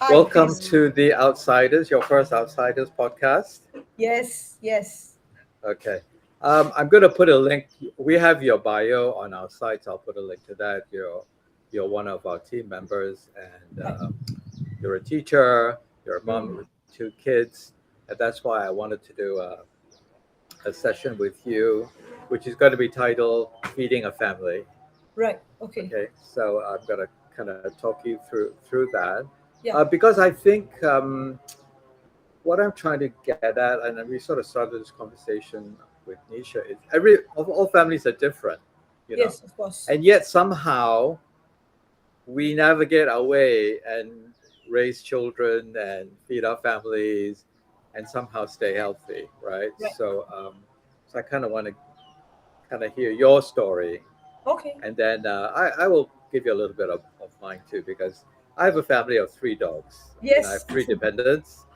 Hi, Welcome Chris. to the Outsiders, your first Outsiders podcast. Yes, yes. Okay. I'm going to put a link. We have your bio on our site. So I'll put a link to that. You're one of our team members, and Right. you're a teacher. You're a mom Mm. with two kids, and that's why I wanted to do a session with you, which is going to be titled "Feeding a Family." Right. Okay. Okay, so I'm going to kind of talk you through that, Yeah. because I think what I'm trying to get at, and we sort of started this conversation with Nisha, is all families are different, you know, Yes, of course. and yet somehow we navigate our way and raise children and feed our families and somehow stay healthy, right? Right. So I kind of want to kind of hear your story, Okay. and then I will give you a little bit of mine too, because I have a family of three dogs. I have Yes. three dependents.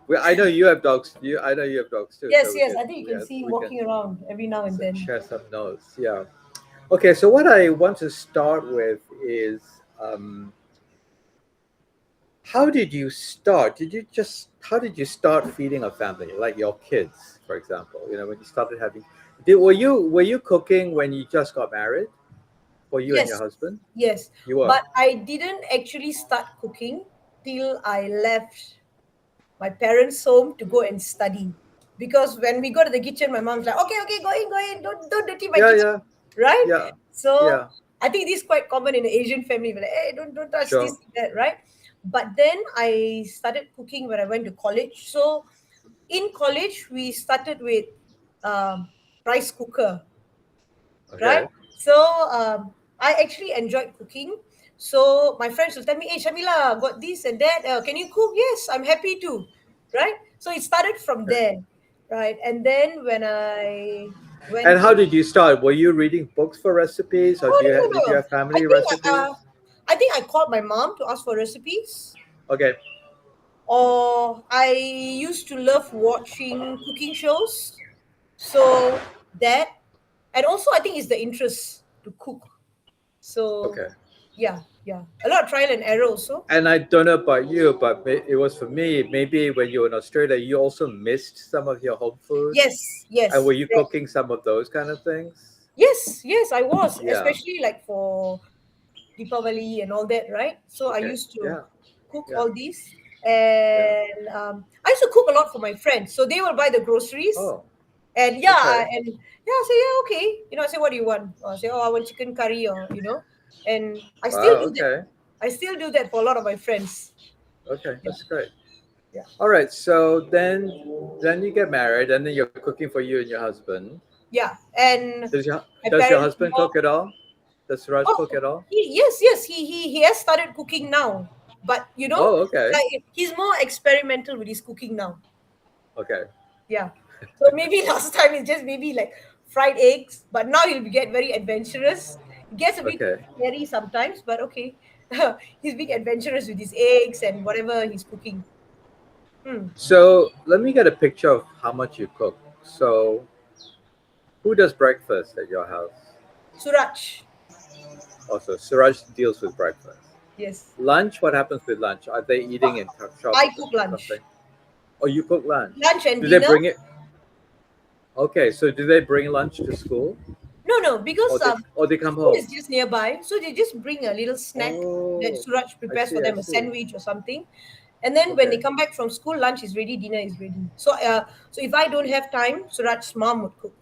Well, I know you have dogs. I know you have dogs too. Yes, So yes. I think you can see him we can walking around every now and then. share some notes. Yeah. Okay. So what I want to start with is, um, how did you start? How did you start feeding a family, like your kids, for example? When you started having, were you cooking when you just got married, for you and your Yes, husband? yes. You were. But I didn't actually start cooking till I left my parents' home to go and study. Because when we go to the kitchen, my mom's like, okay, okay, go in, don't dirty my Yeah. kitchen, Yeah. right? Yeah. So Yeah. I think this is quite common in an Asian family. We're like, hey, don't touch this, Sure. that, right? But then I started cooking when I went to college. So in college, we started with um, rice cooker, right? Okay. So I actually enjoyed cooking. So my friends will tell me, "Hey, Shamila, got this and that. Can you cook?" Yes, I'm happy to, right? So it started from Okay. there, right? And then when I And went how to, did you start? Were you reading books for recipes, or oh did no, you no, no. have I family think recipes? I think I called my mom to ask for recipes, Okay, or I used to love watching cooking shows. So that, and also I think it's the interest to cook. So okay. yeah, yeah, a lot of trial and error also. And I don't know about you, but it was for me. Maybe when you were in Australia, you also missed some of your home food, Yes, and yes, were you cooking some of those kind of things? yes, yes. I was, Yeah. especially like for Deepavali and all that, right? So I Okay. used to Yeah. cook Yeah. all these, Yeah. and I used to cook a lot for my friends. So they will buy the groceries, Oh. and Okay. and yeah, I say yeah, okay. I say, what do you want? I say, oh, I want chicken curry, or and I still Wow. do that. Okay. I still do that for a lot of my friends. Okay. Yeah, That's great. yeah. All right. So then you get married, and then you're cooking for you and your husband. Yeah, and Does your my does your husband parents-in-law. cook at all? Does Raj cook Oh, at all? yes, yes. He has started cooking now, but Oh, okay. like he's more experimental with his cooking now. Okay. Yeah. So maybe last time it's just maybe like fried eggs, but now he'll get very adventurous. He gets a bit Okay. scary sometimes, but okay. He's being adventurous with his eggs and whatever he's cooking. Hmm. So let me get a picture of how much you cook. So who does breakfast at your house? Suraj. Also, Suraj deals with breakfast. Yes. Lunch, what happens with lunch? Are they eating in I shops or cook lunch. something? Or you cook lunch? Lunch and Do they dinner. bring it? Okay, so do they bring lunch to school, No, no, because or they come school home? is just nearby, so they just bring a little snack that Oh, Suraj I prepares for see, I them, a see. sandwich or something. And then when they Okay, come back from school, lunch is ready, dinner is ready. So if I don't have time, Suraj's mom would cook.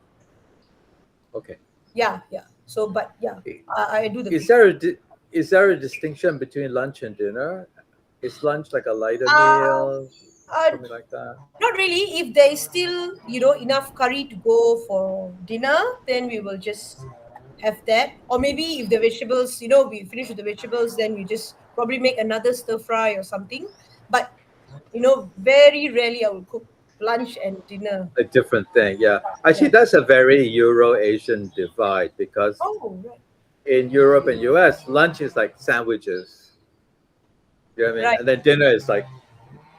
okay. Yeah, yeah. So, but yeah, I do the Is cooking. there is there a distinction between lunch and dinner? Is lunch like a lighter Uh, meal, uh, something like that? Not really. If there is still, enough curry to go for dinner, then we will just have that. Or maybe if the vegetables, we finish with the vegetables, then we just probably make another stir fry or something. But very rarely I will cook lunch and dinner. A different thing. Yeah, actually, Yeah. that's a very Euro Asian divide, because Oh, right. in Europe and US, lunch is like sandwiches. You know what I mean? Right. And then dinner is like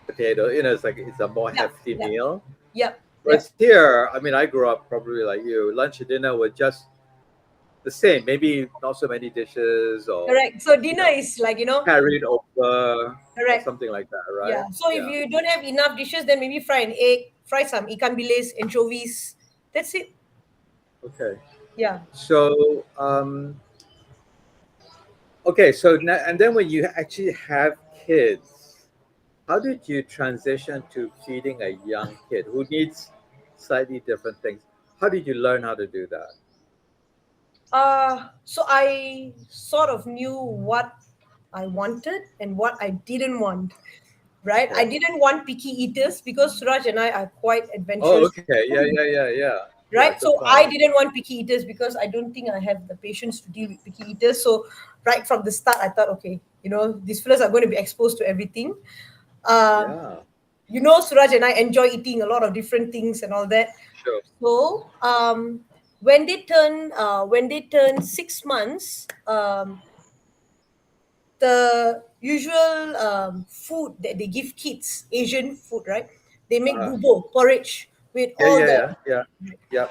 potato. It's a more Yeah. hefty Yeah. meal. Yeah. Yeah. Whereas here, I mean, I grew up probably like you. Lunch and dinner were just the same. Maybe not so many dishes, or Correct. So you dinner know, is like, carried over or correct. something like that, right? Yeah. So if Yeah. you don't have enough dishes, then maybe fry an egg, fry some ikan bilis, anchovies. That's it. Okay. Yeah. So okay. So now, and then when you actually have kids, how did you transition to feeding a young kid who needs slightly different things? How did you learn how to do that? So I sort of knew what I wanted and what I didn't want. Right? I Okay. didn't want picky eaters because Suraj and I are quite Oh, adventurous. okay. Yeah, yeah, yeah, yeah. Yeah, Right? good So point. I didn't want picky eaters because I don't think I have the patience to deal with picky eaters. So right from the start, I thought, okay, these fellas are going to be exposed to everything. Uh, Yeah, Suraj and I enjoy eating a lot of different things and all that. sure. So when they turn 6 months, the usual food that they give kids, Asian food, right? They make Uh, bubo porridge with yeah, all yeah, the. yeah, yeah, yeah.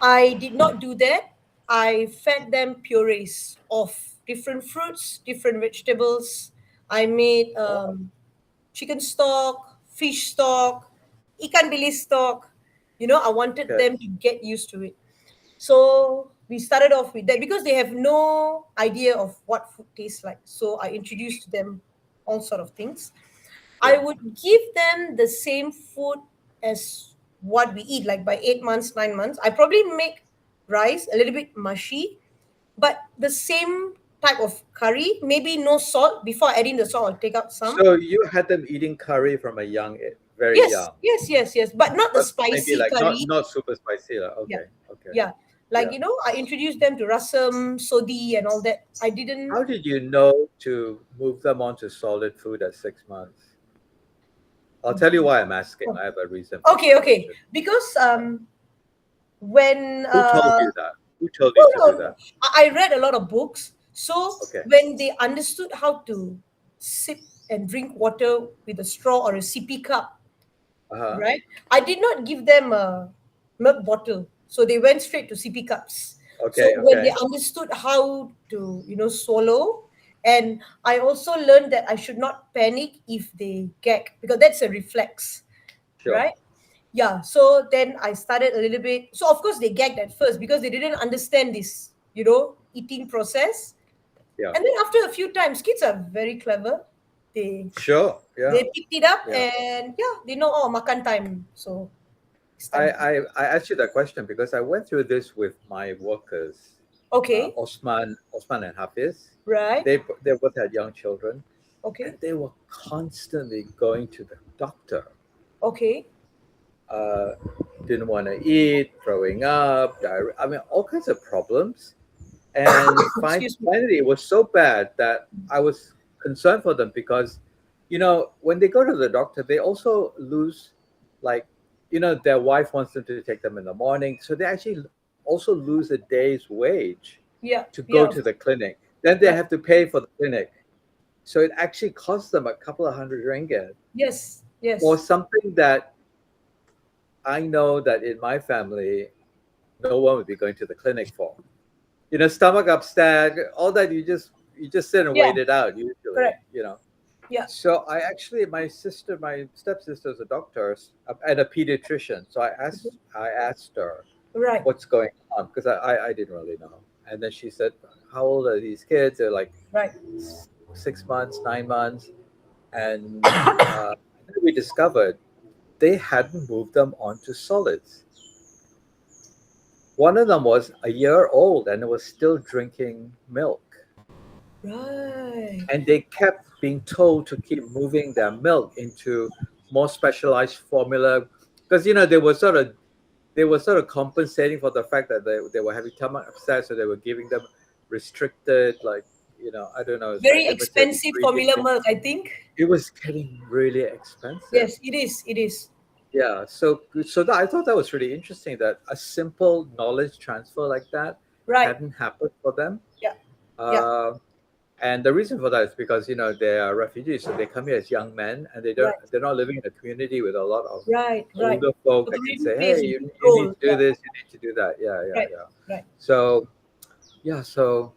I did not do that. I fed them purees of different fruits, different vegetables. I made Oh, chicken stock, fish stock, ikan bilis stock. I wanted okay. them to get used to it. So we started off with that because they have no idea of what food tastes like. So I introduced to them all sort of things. I Sure. would give them the same food as what we eat, like by 8 months, 9 months. I probably make rice a little bit mushy, but the same type of curry, maybe no salt. Before adding the salt, I'll take out some. So you had them eating curry from a young, very Yes, young, yes, yes, yes, but not the but maybe spicy like not curry. not super spicy. Like, Yeah, okay, okay, yeah. Like, yeah. I introduced them to rasam, sodi, and all that. I didn't. How did you know to move them onto solid food at 6 months? I'll tell you why I'm asking. I have a reason for Okay, my okay. question. Because Yeah. when Who told you that? Who told no, you to no, do no. that? I read a lot of books. So Okay. when they understood how to sip and drink water with a straw or a sippy cup, Uh huh. right? I did not give them a milk bottle. So they went straight to sippy cups. So Okay. when they Okay. understood how to, swallow, and I also learned that I should not panic if they gag because that's a reflex, Sure. right? Yeah. So then I started a little bit. So of course they gagged at first because they didn't understand this, eating process. Yeah. And then after a few times, kids are very clever. They Sure. Yeah. they picked it up Yeah. and yeah, they know, oh, makan time. So it's time to. I asked you that question because I went through this with my workers, Okay. Osman and Hafiz. Right. They both had young children, and Okay. they were constantly going to the doctor. Okay. Uh, didn't want to eat, throwing up, diarrhea. I mean, all kinds of problems. And Excuse me. finally, it was so bad that I was concerned for them because, when they go to the doctor, they also lose, like, their wife wants them to take them in the morning. So they actually also lose a day's wage Yeah. to go Yeah. to the clinic. Then they Right. have to pay for the clinic. So it actually costs them a couple of hundred ringgit Yes. for Yes. something that I know that in my family, no one would be going to the clinic for. Stomach upset, all that you just sit and Yeah. wait it out usually. Correct. Yeah. So I actually my stepsister's a doctor and a pediatrician. So I asked her Right. what's going on because I didn't really know. And then she said, "How old are these kids?" They're like Right. 6 months, 9 months, and then we discovered they hadn't moved them onto solids. One of them was a year old and was still drinking milk. Right. And they kept being told to keep moving their milk into more specialized formula because they were sort of compensating for the fact that they were having stomach upset, so they were giving them restricted, like, I don't know, it's like Very limited expensive ingredient. formula milk, I think. It was getting really expensive. Yes, it is. It is. Yeah, I thought that was really interesting that a simple knowledge transfer like that Right. hadn't happened for them. Yeah. Yeah. Uh, and the reason for that is because they are refugees, so they come here as young men, and Right. they're not living in a community with a lot of Right. Right. older folk So that can community say, plays "Hey, a you, big you need role. to do Yeah. this, you need to do that." Yeah, yeah, Right. yeah. Right. So yeah, so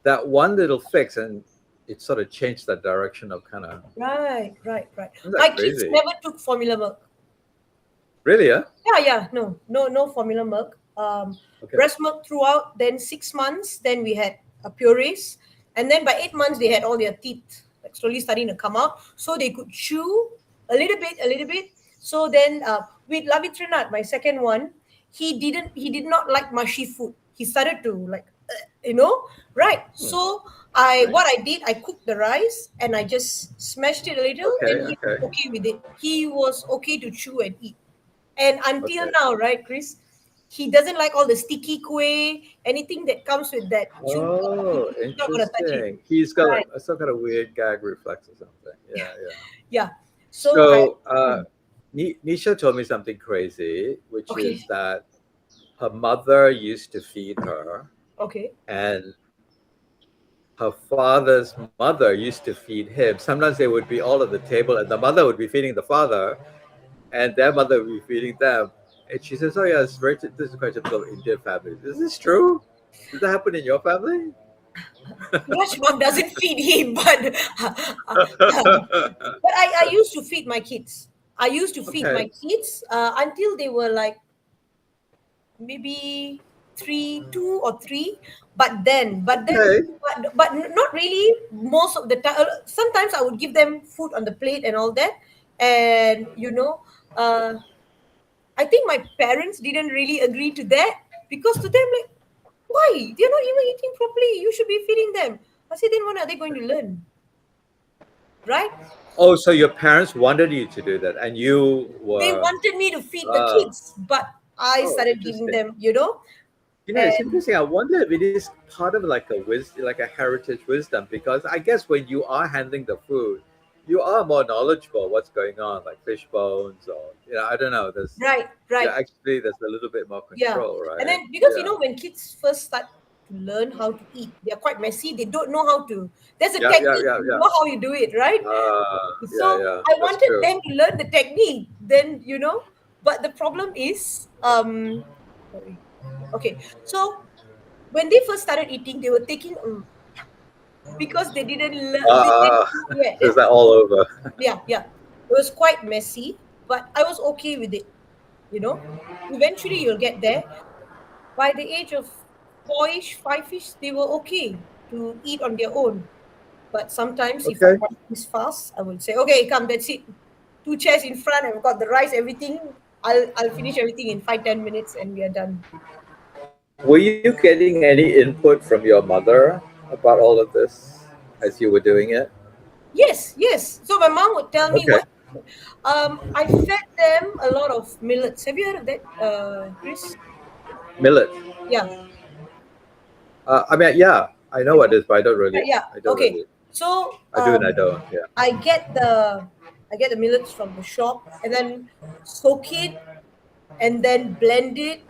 that one little fix, and it sort of changed the direction of kind of. Right, right, right. Isn't My that kids crazy? never took formula milk. Really? Yeah. Yeah, yeah, no formula milk. Okay. Breast milk throughout. Then 6 months, then we had a purees, and then by 8 months they had all their teeth like slowly starting to come out, so they could chew a little bit, a little bit. So then with Lavitrinat, my second one, he did not like mushy food. He started to like, right. Hmm. So Okay. what I did, I cooked the rice and I just smashed it a little, and Okay. he was Okay. okay with it. He was okay to chew and eat. And until Okay. now, right, Chris, he doesn't like all the sticky kueh, anything that comes with that chew. Oh, He's not gonna touch it. interesting. He's got Right. some kind of weird gag reflex or something. Yeah, yeah. Yeah. So I. So, Hmm, Nisha told me something crazy, which okay. is that her mother used to feed her, Okay. and her father's mother used to feed him. Sometimes they would be all at the table, and the mother would be feeding the father, and their mother would be feeding them. And she says, "Oh yeah, this is quite typical Indian family. Is this true? Does that happen in your family?" Raj mom doesn't feed him, but I used to feed my kids. I used to feed my Okay. kids until they were like maybe three, 2 or 3. Okay. But not really most of the time. Sometimes I would give them food on the plate and all that, and uh, I think my parents didn't really agree to that, because to them, like, why they're not even eating properly? You should be feeding them. I said, then when are they going to learn, right? Oh, so your parents wanted you to do that, and you They were. wanted me to feed the Uh, kids, but I oh, started giving interesting. them, It's and interesting. I wonder if it is part of like a wisdom, like a heritage wisdom, because I guess when you are handling the food, you are more knowledgeable what's going on, like fish bones, or I don't know. right, right. There's a little bit more Yeah. control, And right? then because Yeah, when kids first start to learn how to eat, they're quite messy. They don't know how to. There's a yeah, yeah, technique. yeah, You yeah. know how you do it, right? Yeah, So yeah. I That's wanted true. them to learn the technique. Then but the problem is, sorry. Okay. So when they first started eating, they were taking because they didn't learn. They didn't Uh, know yet. is that all over? Yeah, yeah. It was quite messy, but I was okay with it. You know, Eventually you'll get there. By the age of 4ish, 5ish, they were okay to eat on their own. But sometimes if I Okay. want things fast, I would say, okay, come, that's it. 2 chairs in front, I've got the rice, everything. I'll finish everything in 5-10 minutes and we are done. Were you getting any input from your mother about all of this as you were doing it? Yes, yes. So my mom would tell me Okay. what. I fed them a lot of millets. Have you heard of that, Chris? Millet. Yeah, I mean, yeah, I know you what know. it is, but I don't really. Yeah. I don't Okay. really. So I do and I don't. Yeah. I get the I get the millets from the shop and then soak it and then blend it,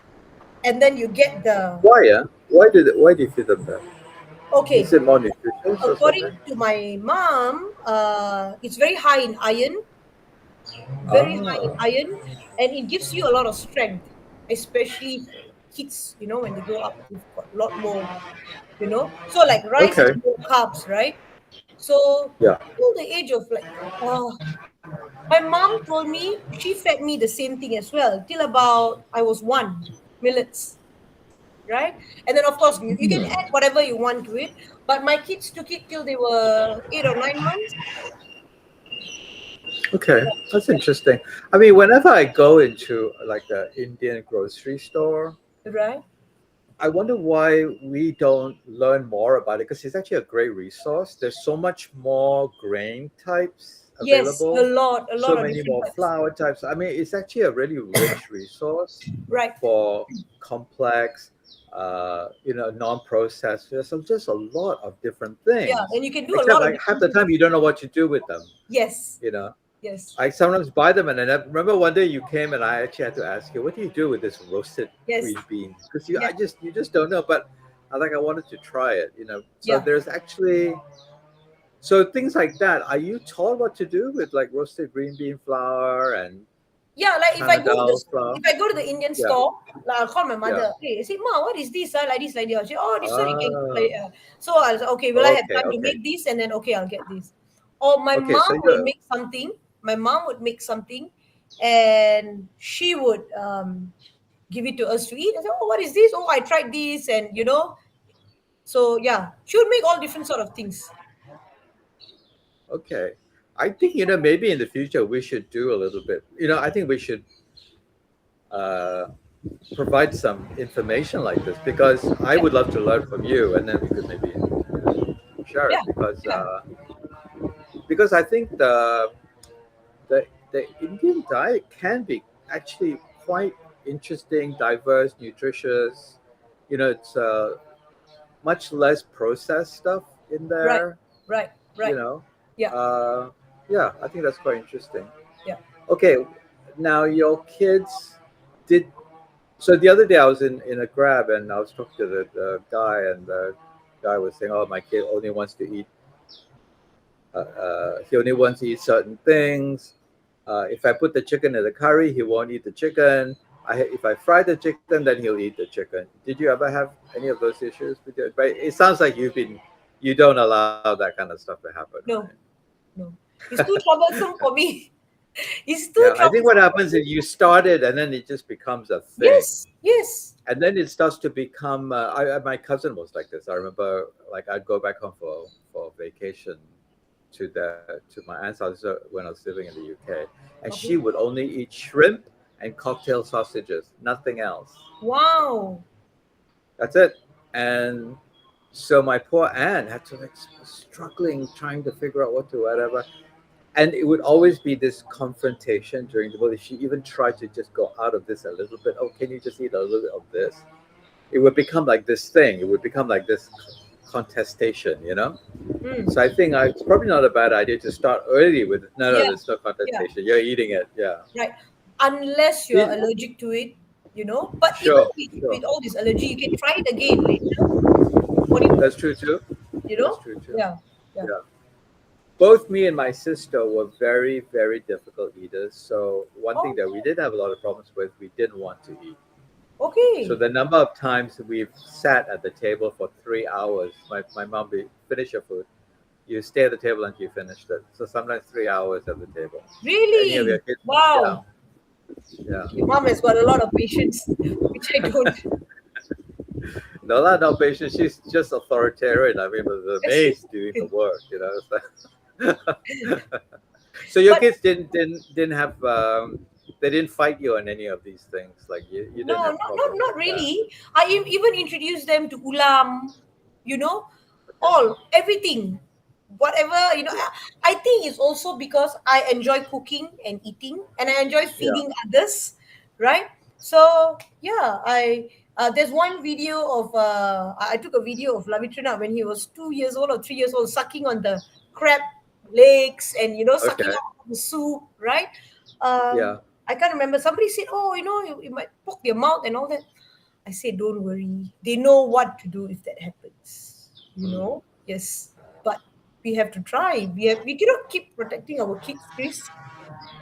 and then you get the. Why? Yeah. Why do you feed them that? Is Okay. it more nutritious or According something? to my mom, it's very high in iron, very high in Ah. iron, and it gives you a lot of strength, especially for kids. When they grow up, they've got a lot more. So like rice is Okay. more carbs, right? So Yeah. till the age of like, uh, my mom told me she fed me the same thing as well till about I was 1, millets, right? And then of course you can add whatever you want to it. But my kids took it till they were 8 or 9 months. Okay. That's interesting. I mean, whenever I go into like the Indian grocery store, Right? I wonder why we don't learn more about it because it's actually a great resource. There's so much more grain types Yes, a available, lot, a so lot of many different more types. flour types. I mean, it's actually a really rich resource Right? for complex, non-processed. There's just a lot of different Yeah, things. and you can do a Except lot of like half different the things. time you don't know what to do with them. Yes, You know, yes, I sometimes buy them, and then I remember one day you came and I actually had to ask you, "What do you do with this roasted yes, green beans?" Because yeah, you just don't know. But I wanted to try it. So yeah. there's actually things like that. Are you taught what to do with like roasted green bean flour and yeah, like if I Chana go to the dal flour. if I go to the Indian Yeah, store, like I'll call my yeah. mother. Hey, I say, Ma, what is this? Like this, like that. She, oh, this one you can cook like Ah, so I'll say, okay, will I have okay, time to okay, make this? And then okay, I'll get this. Or my okay. So mom will you're make something. My mom would make something, and she would give it to us to eat. I say, oh, what is this? Oh, I tried this, and so yeah, she would make all different sort of things. okay. I think maybe in the future we should do a little bit. I think we should uh, provide some information like this because I Yeah, would love to learn from you, and then we could maybe share yeah, it yeah. because I think the Indian diet can be actually quite interesting, diverse, nutritious. It's much less processed stuff in Right, there. right, You right. know, Yeah, uh, yeah, I think that's quite interesting. yeah. Okay, now your kids did. So the other day I was in a Grab and I was talking to the guy, and the guy was saying, "Oh, my kid only wants to eat. He only wants to eat certain things. If I put the chicken in the curry, he won't eat the chicken. If I fry the chicken, then he'll eat the chicken." Did you ever have any of those issues with it? But it sounds like you don't allow that kind of stuff to happen, right? No, no. It's too troublesome for me. It's Yeah, too I think what troublesome for happens me. is you start it and then it just becomes a thing. Yes, yes. And then it starts to become. My cousin was like this. I remember, like, I'd go back home for vacation to my aunt's house when I was living in the UK, and she Okay. would only eat shrimp and cocktail sausages, nothing else. Wow. That's it. And so my poor aunt had to like struggling trying to figure out what to whatever, and it would always be this confrontation during the meal. If she even tried to just go out of this a little bit, oh, can you just eat a little bit of this? It would become like this thing. It would become like this contestation. Mm. So I think it's probably not a bad idea to start early with no, no, Yeah, there's no yeah, contestation. You're eating it, yeah. right. Unless you're Did, allergic to it, But even sure, with sure. all this allergy, you can try it again later. What do you That's think? true too. You That's know? true too. Yeah, yeah. Yeah. Both me and my sister were very, very difficult eaters. So one thing Oh, that we did have a lot of problems with, we didn't want to eat. So okay. the number of times we've sat at the table for 3 hours, my mom would finish your food. You stay at the table until you finished it. So sometimes 3 hours at the table. Any of your Really? kids? Yeah, Wow. yeah. Your mom has got a lot of patience, which I don't. No, no patience. She's just authoritarian. I mean, the maid's doing the work. It's like so your But kids didn't have they didn't fight you on any of these things. Like you no, didn't have problems not like that. really. I even introduced them to ulam, you know, all everything, whatever I think it's also because I enjoy cooking and eating, and I enjoy Yeah, feeding others, right? So yeah, there's one video of I took a video of Lavitrina when he was 2 years old or 3 years old, sucking on the crab legs and sucking okay, out the soup, right? yeah. I can't remember. Somebody said, "Oh, you might poke their mouth and all that." I said, "Don't worry. They know what to do if that happens." Mm. Yes, but we have to try. We cannot keep protecting our kids, Chris.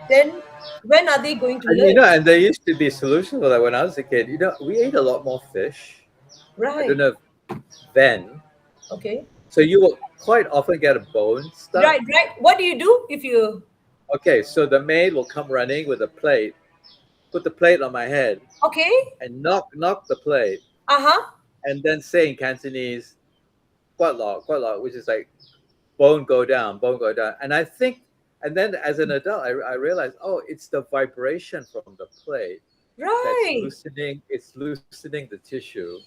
Then when are they going to And learn? and there used to be solutions for that when I was a kid. We ate a lot more fish. I don't Right. know if then. Okay. So you will quite often get a bone stuck. Right. Right. What do you do if you? Okay, so the maid will come running with a plate, put the plate on my head, Okay. and knock the plate, Uh huh. and then say in Cantonese, quite lot, which is like bone go down. And I think, and then as an adult, I realized, oh, it's the vibration from the plate that's Right. loosening. It's loosening the tissue,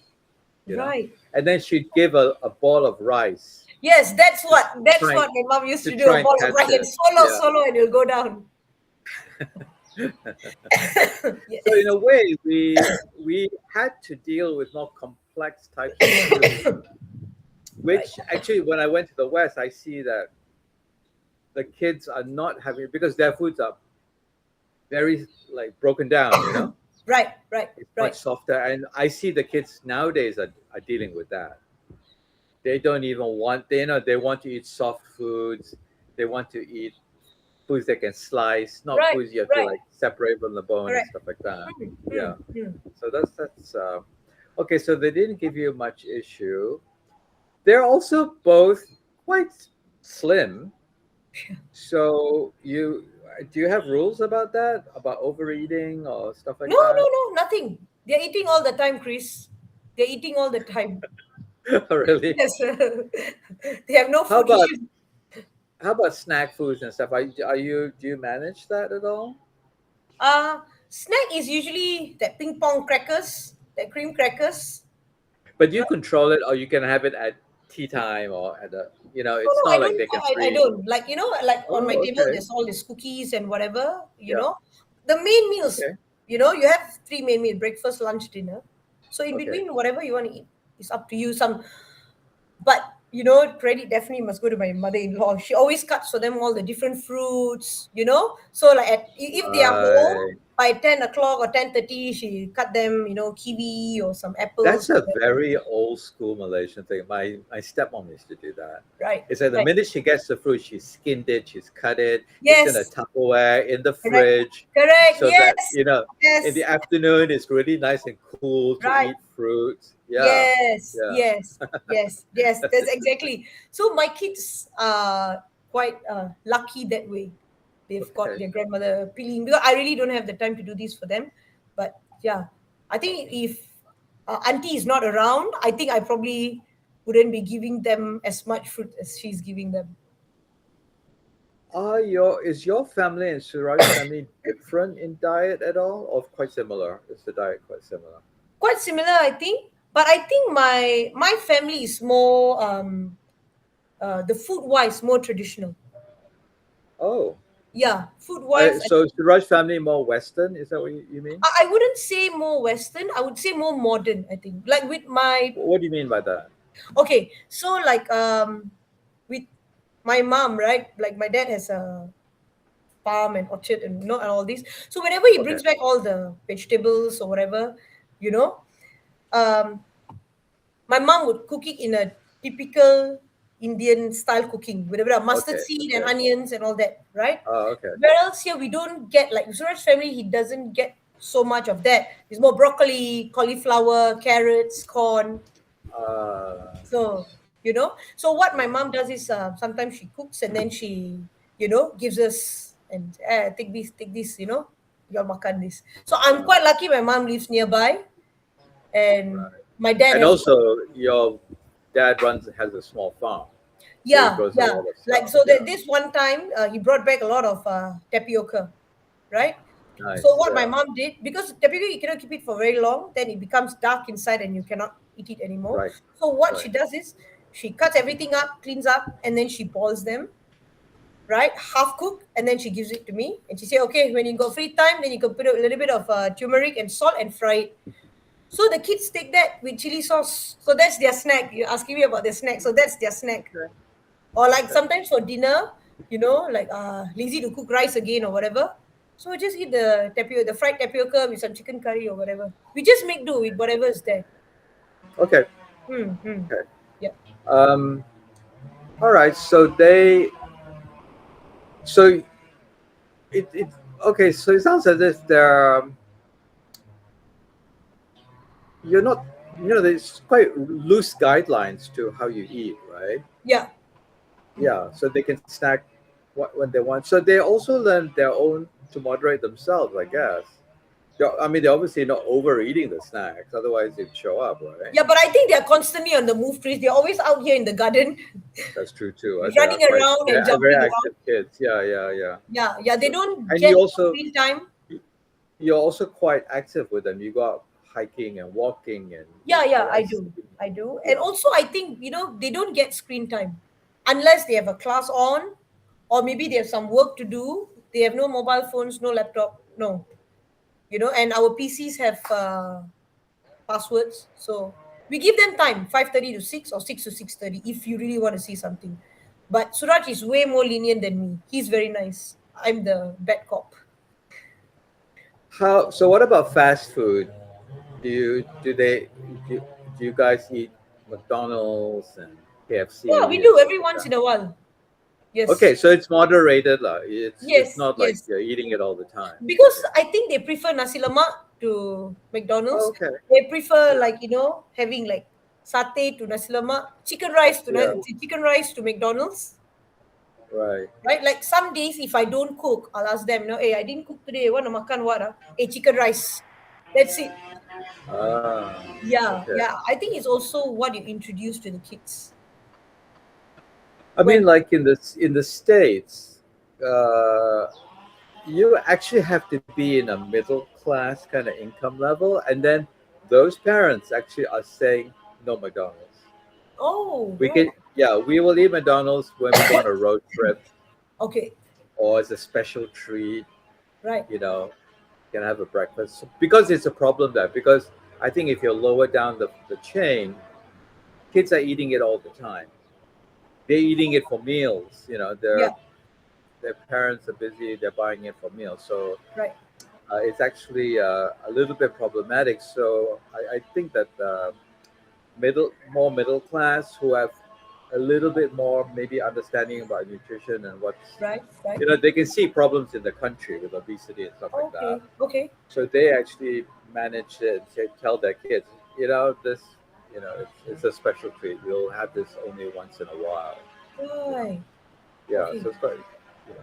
you know. Right. And then she'd give a ball of rice Yes, that's to what that's try what my mom used to to do. A try and ball of catch rice and it. swallow, and it'll go down. So in Yes. a way, we had to deal with more complex types of food, Right. which actually, when I went to the West, I see that the kids are not having because their foods are very like broken down. Right. Right. It's much Right. softer, and I see the kids nowadays are dealing with that. They don't even want they want to eat soft foods. They want to eat foods they can slice, not Right, foods you have to right. like separate from the bone and Correct. stuff like that. Hmm, hmm, Yeah. hmm. So that's okay. So they didn't give you much issue. They're also both quite slim. So you do you have rules about that? About overeating or stuff like No, no, that? no, nothing. They're eating all the time, Chris. They're eating all the time. Oh, really? Yes. They have no How food about issues. snack foods and stuff? Are you do you manage that at all? Snack is usually that ping pong crackers, that cream crackers. But you control it, or you can have it at tea time or at the No, it's no, I not like don't. they can I free. don't like like on my Oh, table. okay. There's all these cookies and whatever. Yeah. The main meals. Okay. You have three main meals: breakfast, lunch, dinner. So in Okay. between, whatever you want to eat is up to you. But credit definitely must go to my mother-in-law. She always cuts for them all the different fruits. So like if they are home Right. by 10 o'clock or 10:30, she cut them. Kiwi or some apples That's or a whatever. very old school Malaysian thing. My stepmom used to do that. Right, It's like the right. minute she gets the fruit, she's skinned it, she's cut it, it's in a Yes, Tupperware in the correct, fridge, correct. so that Yes, in the yes. afternoon it's really nice and cool to Right. eat fruit. Yeah, Yes, yeah. yes, yes, yes. That's exactly. So my kids are quite lucky that way. They've got Okay. their grandmother peeling because I really don't have the time to do this for them. But yeah, I think if auntie is not around, I think I probably wouldn't be giving them as much fruit as she's giving them. Is your family and Suraj's family different in diet at all, or quite similar? Is the diet quite similar? Quite similar, I think. But I think my family is more the food wise more traditional. Oh, Yeah, food wise, so Suraj's family more Western? Is that what you mean? I wouldn't say more Western. I would say more modern. I think, like with my What do you mean by that? okay, so like with my mom, right? Like my dad has a farm and orchard and and all this. So whenever he Okay. brings back all the vegetables or whatever, you know, um, my mom would cook it in a typical Indian style cooking with a bit of mustard Okay. seed and Okay. onions and all that, right? Oh, okay. Whereas here we don't get like Suraj family, he doesn't get so much of that. It's more broccoli, cauliflower, carrots, corn. So so what my mom does is sometimes she cooks and then she gives us and take this, you'll makan this. So I'm Uh, quite lucky. My mom lives nearby, and right. my dad And has also, your dad runs has a small farm, so he yeah, grows a yeah. lot of Like stuff. so Yeah. that this one time he brought back a lot of tapioca, right? So Nice. what my Yeah. mom did, because tapioca you cannot keep it for very long, then it becomes dark inside and you cannot eat it anymore. Right. So what she Right. does is she cuts everything up, cleans up, and then she boils them, right? Half cooked, and then she gives it to me. And she say, okay, when you got free time, then you can put a little bit of turmeric and salt and fry it. So the kids take that with chili sauce. So that's their snack. You're asking me about their snack. So that's their snack. Okay. Or like Okay. sometimes for dinner, like lazy to cook rice again or whatever. So just eat the fried tapioca with some chicken curry or whatever. We just make do with whatever is there. Okay. Hmm. Hmm. Okay. Yep. Um. All right. So So it. Okay. So it sounds as if you're not. There's quite loose guidelines to how you eat, right? Yeah. Yeah. So they can snack when they want. So they also learn their own to moderate themselves, I guess. I mean, they're obviously not overeating the snacks, otherwise they'd show up, right? Yeah, but I think they're constantly on the move, Chris. They're always out here in the garden, That's true too. They are running quite around and they're very jumping active around. kids. Yeah, yeah, yeah. Yeah, yeah. They So, don't and get screen time. you're also quite active with them. You go out hiking and walking and Yeah, yeah, I I do. I do. And yeah, also I think, they don't get screen time unless they have a class on or maybe they have some work to do. They have no mobile phones, no laptop, no. And our PCs have passwords. So we give them time, 5:30 to 6 or 6 to 6:30 if you really want to see something. But Suraj is way more lenient than me. He's very nice. I'm the bad cop. How so? What about fast food? Do you do they do, do you guys eat McDonald's and Yeah, we KFC and do stuff every like once that? in a while. Yes, Okay, so it's moderated, lah. It's yes, not like yes. you're eating it all the time. Because Okay. I think they prefer nasi lemak to Oh, McDonald's. okay. They prefer, Yeah. like, having like satay to nasi lemak, Yeah. chicken rice to McDonald's. Right. Right? Like some days if I don't cook, I'll ask them, hey, I didn't cook today. Want to makan what? Hey, chicken rice. That's it. Ah. Yeah, Okay. yeah. I think it's also what you introduce to the kids I mean, when. like in the states, uh, you actually have to be in a middle class kind of income level, and then those parents actually are saying no McDonald's. Oh, We right. can, yeah, we will eat McDonald's when we go on a road trip Okay, or as a special treat. right, You know, can have a breakfast because it's a problem there. Because I think if you're lower down the chain, kids are eating it all the time. They're eating it for meals. You know, yeah, their parents are busy. They're buying it for meals. So right, it's actually a little bit problematic. So I think that more middle class who have a little bit more maybe understanding about nutrition and what's right, right. they can see problems in the country with obesity and stuff like that. Okay, okay, So they actually manage it to tell their kids, this, it's a special treat. We'll have this only once in a while. You know, right. yeah. Okay, So it's quite, you know.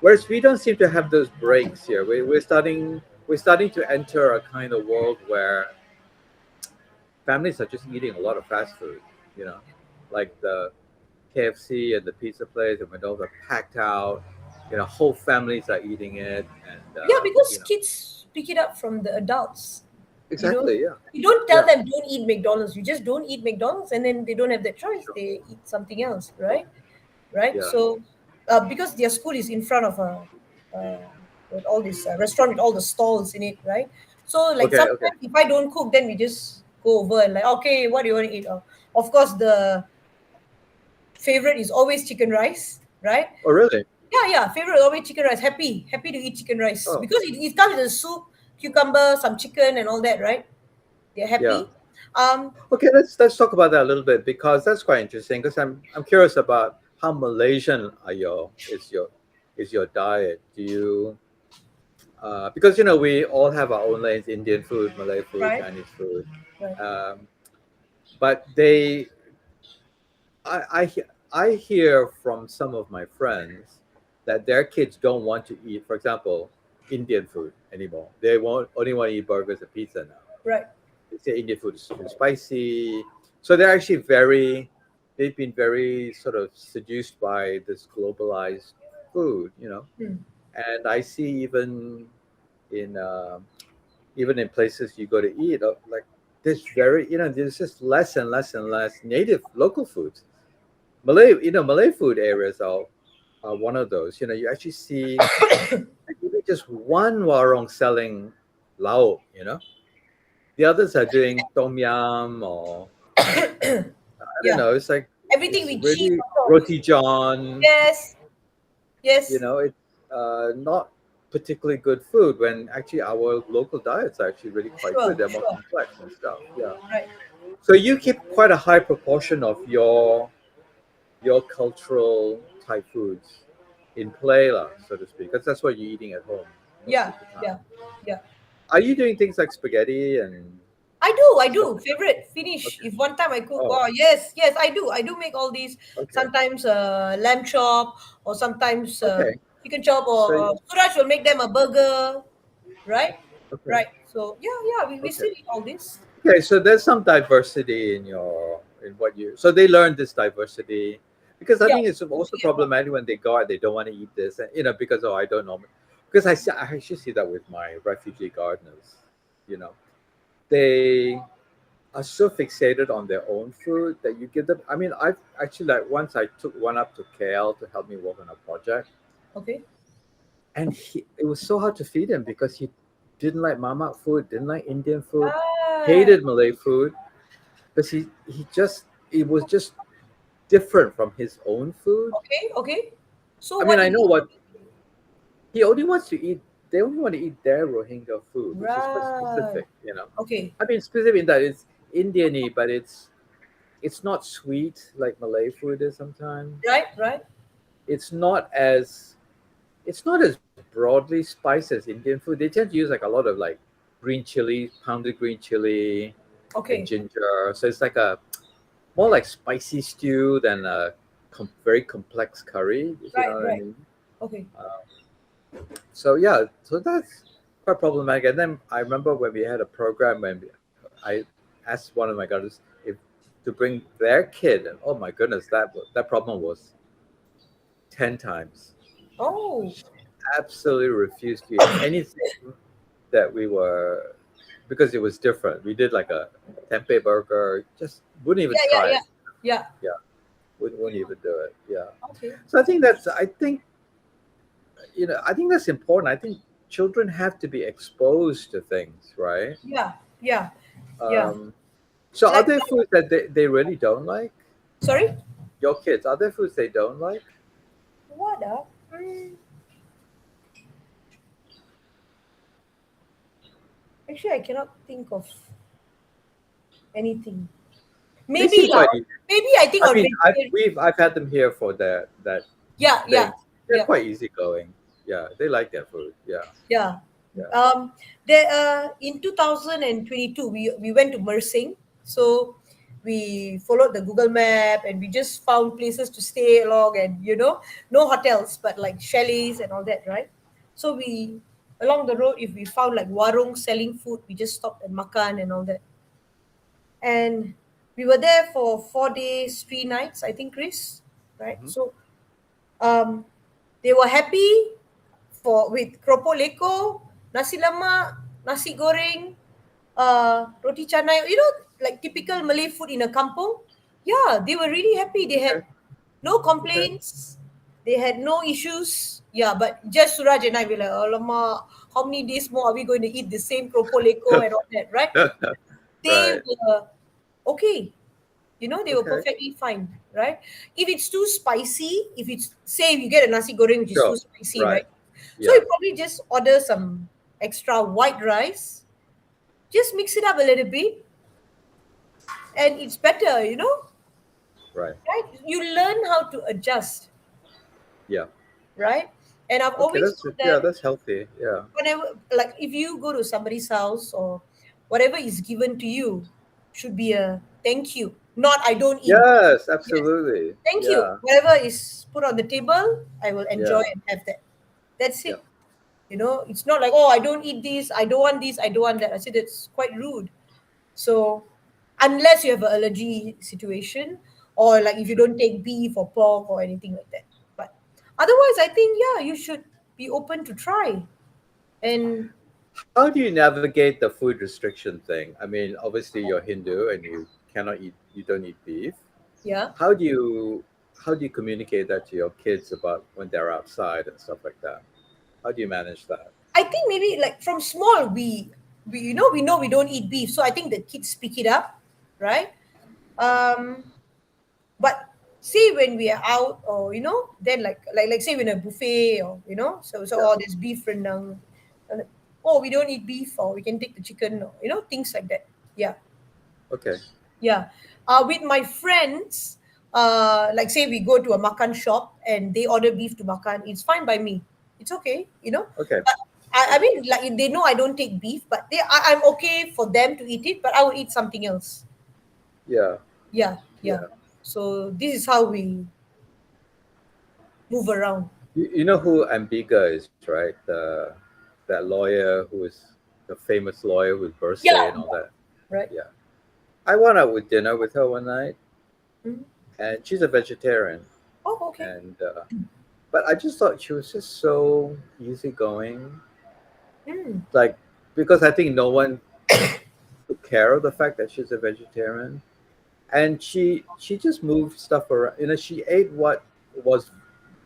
Whereas we don't seem to have those breaks here. We're starting to enter a kind of world where families are just eating a lot of fast food. You know, like the KFC and the pizza place and McDonald's are packed out. Whole families are eating it, and yeah, because kids pick it up from the adults. You know, exactly, yeah, you don't tell yeah, them don't eat McDonald's. You just don't eat McDonald's, and then they don't have that choice. sure, They eat something else, right? Right. yeah. So, because their school is in front of with all this restaurant with all the stalls in it, right? So, like Okay, okay. sometimes if I don't cook, then we just go over and like, okay, what do you want to eat? Of course, the favorite is always chicken rice, right? Oh, really? Yeah, yeah. Favorite is always chicken rice. Happy to eat chicken rice Oh, because it comes with a soup, cucumber, some chicken, and all that, right? They're yeah. happy. Um, Okay, let's talk about that a little bit because that's quite interesting. Because I'm curious about how Malaysian is your diet. Do you because we all have our own lanes: Indian food, Malay food, right, Chinese food. right, Um, but I hear from some of my friends that their kids don't want to eat, for example, Indian food anymore. They won't only want to eat burgers and pizza now. right, They say Indian food is too spicy. So they've been very sort of seduced by this globalized food. hmm, And I see in even in places you go to eat, like there's just less and less and less native local foods. Malay food areas are one of those. You actually see maybe just one warung selling lao. The others are doing tom yum or I don't yeah. know. It's like Everything it's with cheese really on top. roti john. Yes, yes, It's not particularly good food when actually our local diets are actually really quite good. sure, They're more sure, complex and stuff. Yeah. right. So you keep quite a high proportion of your cultural Thai foods in play, lah, so to speak, because that's what you're eating at home most Yeah, of the time. yeah, yeah. Are you doing things like spaghetti and I stuff do. like Favorite that? finish. Okay. If one time I cook, Oh, oh yes, yes, I do. I do make all these. okay. Sometimes lamb chop, or sometimes Okay. chicken chop, So, or Suraj will make them a burger, right? okay. Right. So yeah, yeah, we Okay. still eat all this. Okay. So there's some diversity in what you. So they learn this diversity because I Yeah, think it's also yeah, problematic when they go out, they don't want to eat this, and because I don't know, because I actually see that with my refugee gardeners. You know, they are so fixated on their own food that you give them. I mean, I've actually like once I took one up to KL to help me work on a project, okay. and it was so hard to feed him because he didn't like mama food, didn't like Indian food, Right. hated Malay food because it was just different from his own food. Okay, okay. So I mean, what I did know you? what he only wants to eat. They only want to eat their Rohingya food, which is quite Right. specific. Okay. I mean, specific in that it's Indian-y, but it's not sweet like Malay food is sometimes. Right, right. it's not as it's not as broadly spiced as Indian food. They tend to use like a lot of like green chili, pounded green chili, and Okay. ginger. So it's like a more like spicy stew than a very complex curry, if you know Right. what I Right. mean. Okay. So yeah, so that's quite problematic. And then I remember when we had a program when I asked one of my daughters if to bring their kid, and oh my goodness, that problem was 10 times. Oh. She absolutely refused to eat anything that we were because it was different. We did like a tempeh burger, just wouldn't even Yeah. Yeah. try Yeah. it. Yeah. Yeah, wouldn't even do it. Yeah. Okay. So I think I think that's important. I think children have to be exposed to things, right? Yeah. Yeah. Yeah. Um, so are Like, there foods that they really don't like? sorry. Your kids, are there foods they don't like? What? Actually, I cannot think of anything. They Maybe seem lah. quite easy. Maybe I think I on mean, vegetarian. I've had them here for that Yeah. Yeah. thing. They're Yeah. quite easygoing. Yeah, they like their food. Yeah, Yeah. yeah. There, in 2022, we went to Mersing. So we followed the Google Map and we just found places to stay along, and no hotels, but like chalets and all that, right? So we, along the road, if we found like warung selling food, we just stopped and makan and all that. And we were there for 4 days, 3 nights, I think, Chris, right? Hmm. So um, they were happy for with keropok leko, nasi lemak, nasi goreng, roti canai. Like typical Malay food in a kampung. Yeah, they were really happy. They had Okay, no okay. complaints. They had no issues. Yeah, but just Suraj and I were like, alamak, how many days more are we going to eat the same keropok leko and all that, right? They Right. were okay. They were Okay. perfectly fine, right? If it's too spicy, if it's, say you get a nasi goreng which is too Sure. spicy, Right. right? So Yeah. you probably just order some extra white rice, just mix it up a little bit, and it's better, Right. right? You learn how to adjust, Yeah. right? And I've Okay. always told Yeah. them, That's healthy. Yeah. whenever, like, if you go to somebody's house or whatever is given to you, should be a thank you, not I don't eat. Yes. Yes, Absolutely. thank you. Yeah. Whatever is put on the table, I will enjoy Yeah. and have that. That's Yeah. it. It's not like, oh, I don't eat this, I don't want this, I don't want that. I said it's quite rude. So, unless you have an allergy situation, or like if you don't take beef or pork or anything like that. But otherwise, I think, yeah, you should be open to try. And How do you navigate the food restriction thing? I mean, obviously you're Hindu and you don't eat beef. yeah, How do you how do you communicate that to your kids about when they're outside and stuff like that? How do you manage that? I think maybe like from small, we know we don't eat beef, so I think the kids pick it up, right? Um, But say when we are out, or then like say when a buffet, or so Yeah. oh, there's beef rendang. And, oh, we don't eat beef, or we can take the chicken, or things like that. Yeah, Okay. yeah. With my friends, like say we go to a makan shop and they order beef to makan, it's fine by me. It's okay, Okay. But I Okay. mean, like they know I don't take beef, but I'm okay for them to eat it, but I will eat something else. Yeah. Yeah, yeah. Yeah. So this is how we move around. You know who Ambiga is, right? That lawyer who is the famous lawyer with birthday Yeah, and all that. right. Yeah. I went out with dinner with her one night, Mhm. and she's a vegetarian, Oh, okay. and but I just thought she was just so easygoing, Mm. like because I think no one took care of the fact that she's a vegetarian, and she just moved stuff around. She ate what was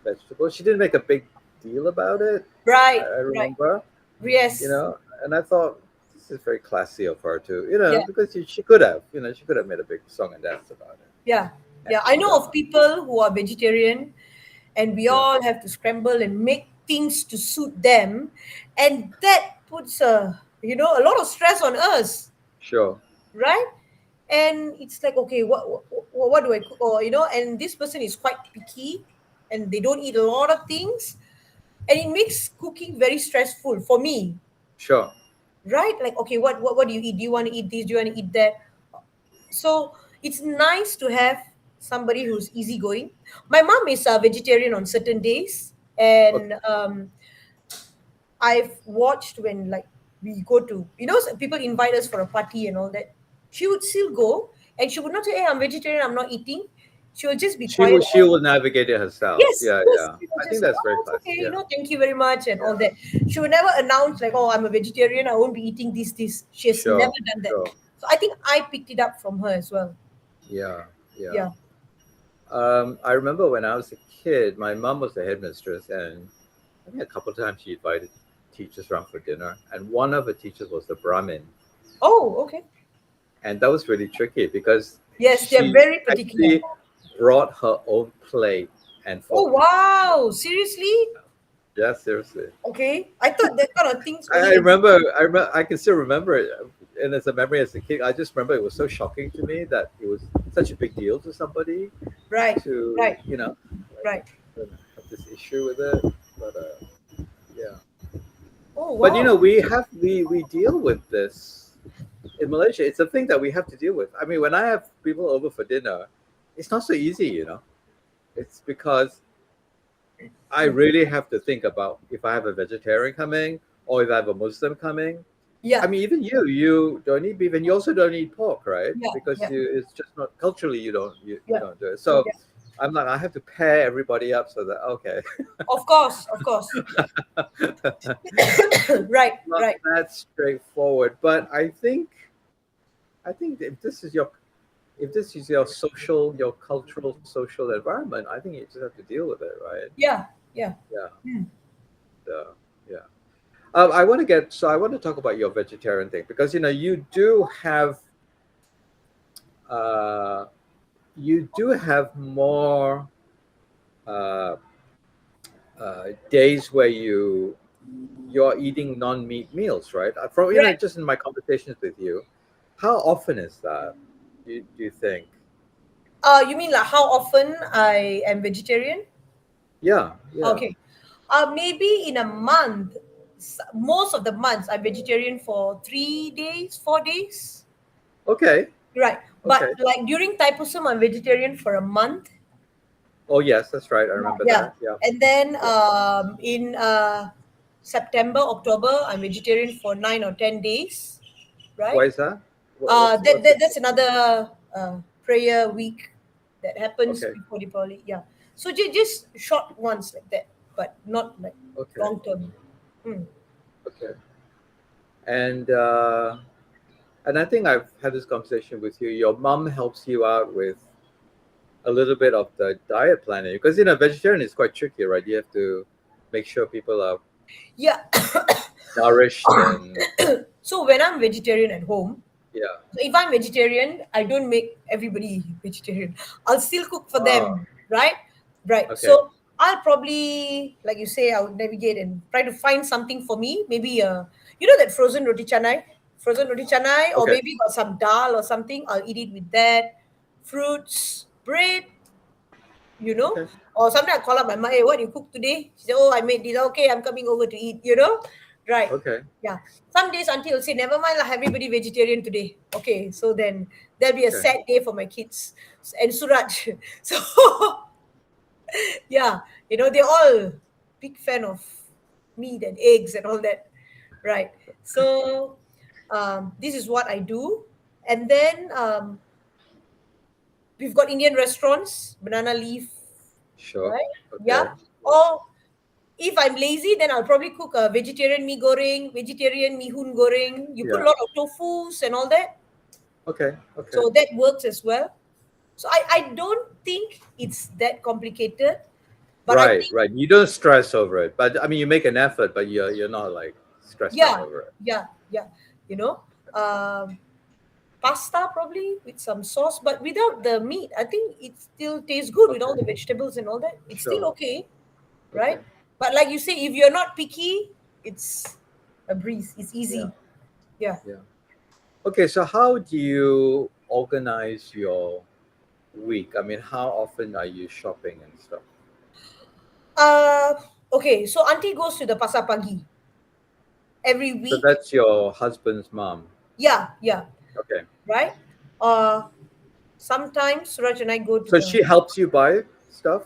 vegetable. She didn't make a big deal about it. Right, I right. remember, you Yes. know, and I thought this is very classy of her to, Yeah, because she could have, she could have made a big song and dance about it. yeah, yeah. I And know of people who are vegetarian, and we yeah, all have to scramble and make things to suit them, and that puts a lot of stress on us, sure, right? And it's like, okay, what do I cook? Or and this person is quite picky. and they don't eat a lot of things, and it makes cooking very stressful for me, Sure. right? Like, okay, what do you eat? Do you want to eat this? Do you want to eat that? So it's nice to have somebody who's easygoing. My mom is a vegetarian on certain days, Okay. and I've watched when, like, we go to, people invite us for a party and all that. She would still go, and she would not say, "Hey, I'm vegetarian. I'm not eating." She would just be quiet. She will navigate it herself. Yes, Yeah, yes. yeah. She would I just think say, that's very "Oh, it's classy. okay. Yeah, Thank you very much," and all yeah. that. She would never announce like, "Oh, I'm a vegetarian. I won't be eating this." She has Sure, never done that. sure. So I think I picked it up from her as well. Yeah, yeah. Yeah. I remember when I was a kid, my mom was the headmistress, and I think a couple of times she invited teachers around for dinner, and one of the teachers was the Brahmin, Oh, okay. and that was really tricky because Yes, they're she very particular. actually brought her own plate and Oh, fork. wow. Seriously? Yeah, seriously. Okay. I thought that kind of things I only remember, existed. I can still remember it, and as a memory as a kid, I just remember it was so shocking to me that it was such a big deal to somebody Right, to, right, like right. have this issue with it. But yeah, Oh, but wow. we deal with this in Malaysia. It's a thing that we have to deal with. I mean, when I have people over for dinner, it's not so easy. It's because I Yeah, really have to think about if I have a vegetarian coming or if I have a Muslim coming. I yeah, mean, even you don't eat beef, and you also don't eat pork, right? yeah, Because yeah, it's just not culturally you yeah, don't do it. So yeah. I'm like, I have to pair everybody up so that okay, Of course, of course. Right, not right. that straightforward. But I think if this is your your cultural social environment, I think you just have to deal with it, right? Yeah, yeah. Yeah, Hmm. yeah, yeah. I want to talk about your vegetarian thing because you do have uh, more uh, days where you're eating non-meat meals, right? From Right. just in my conversations with you, how often is that? Do you think? You mean like how often I am vegetarian? Yeah, yeah. Okay. Maybe in a month, most of the months I'm vegetarian for 3 days, 4 days. Okay, Right. But okay. like during Thaipusam, I'm vegetarian for a month. Oh yes, that's right. I Yeah. remember Yeah. that. Yeah, And then yeah. in September, October, I'm vegetarian for 9 or 10 days. Why Right. is that? What's That it? that's another prayer week that happens Okay, before Diwali. Yeah. So just short ones like that, but not like okay, long term. Hmm. okay. And I think I've had this conversation with you. Your mom helps you out with a little bit of the diet planning because vegetarian is quite tricky, right? You have to make sure people are Yeah. nourished and So when I'm vegetarian at home, yeah. so if I'm vegetarian, I don't make everybody vegetarian. I'll still cook for Ah, them, right? Right. okay, So I'll probably, like you say, I would navigate and try to find something for me. Maybe that frozen roti canai, or okay, maybe got some dal or something. I'll eat it with that. Fruits, bread, you know. okay, Or sometimes I call up my mom, "Hey, what you cook today?" She said, "Oh, I made this. Okay, I'm coming over to eat. Right. okay, Yeah. Some days auntie will say, "Never mind, lah, everybody vegetarian today." Okay, so then there'll be a okay, sad day for my kids and Suraj. So yeah, they're all big fan of meat and eggs and all that. Right. So this is what I do. And then we've got Indian restaurants, banana leaf, sure, right? Yeah. okay, Or if I'm lazy, then I'll probably cook a vegetarian mee goreng, vegetarian mee hoon goreng. You put a yeah, lot of tofus and all that. okay, okay, So that works as well. So I don't think it's that complicated. But I right, think, right. You don't stress over it, but I mean, you make an effort, but you're not like stressed out yeah, over it. yeah, yeah. You know, um, pasta probably with some sauce, but without the meat, I think it still tastes good with all Okay, the vegetables and all that. It's still sure, okay, okay, right? But like you say, if you're not picky, it's a breeze. It's yeah, easy. Yeah. yeah. Okay, so how do you organize your week? I mean, how often are you shopping and stuff? Uh, okay, so auntie goes to the pasar pagi every So week. that's your husband's mom. Yeah, yeah, Okay. right. Uh, Sometimes Suraj and I go to So the. she helps you buy stuff?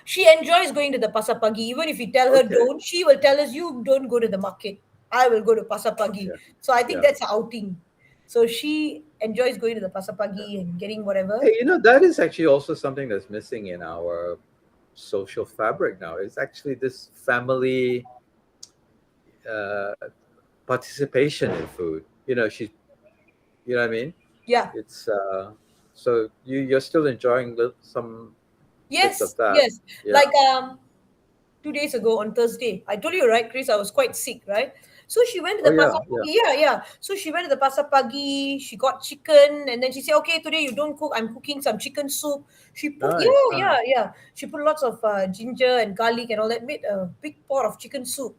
She enjoys going to the pasar pagi. Even if you tell her Okay. don't, she will tell us you don't go to the market. I will go to pasar pagi. Yeah. So I think Yeah. that's an outing. So she enjoys going to the pasar pagi and getting whatever. Hey, that is actually also something that's missing in our social fabric now. It's actually this family uh, participation in food. You know what I mean? Yeah. It's so you're still enjoying some bits of Yes. that. Yes. Yeah. Like 2 days ago on Thursday. I told you, right, Chris, I was quite sick, right? So she went to Oh the yeah, pasar yeah. pagi. Yeah, yeah. So she went to the pasar pagi. She got chicken, and then she said, "Okay, today you don't cook. I'm cooking some chicken soup." She put, Nice, yeah, yeah, nice. yeah. She put lots of ginger and garlic and all that. Made a big pot of chicken soup,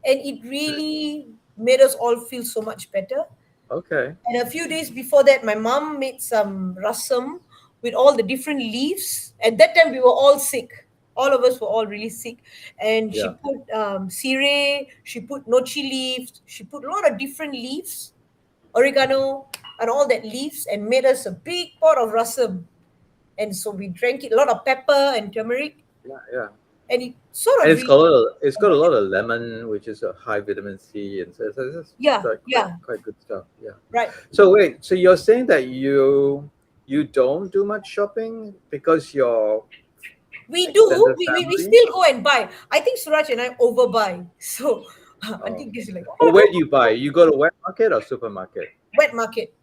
and it really made us all feel so much better. Okay. And a few days before that, my mom made some rasam with all the different leaves. At that time, we were all sick. All of us were all really sick. And she Yeah. put sire, she put nochi leaves, she put a lot of different leaves, oregano, and all that leaves, and made us a big pot of rasam. And so we drank it, a lot of pepper and turmeric, Yeah, yeah. and it sort And of really. it's got a lot of lemon, which is a high vitamin C, and so it's Yeah, like yeah, quite good stuff. Yeah. right. So wait, so you're saying that you don't do much shopping because your We do. extended We family? still go and buy. I think Suraj and I overbuy. So I Oh. think it's like, Or oh, where don't do you buy? You go to wet market or supermarket? wet market.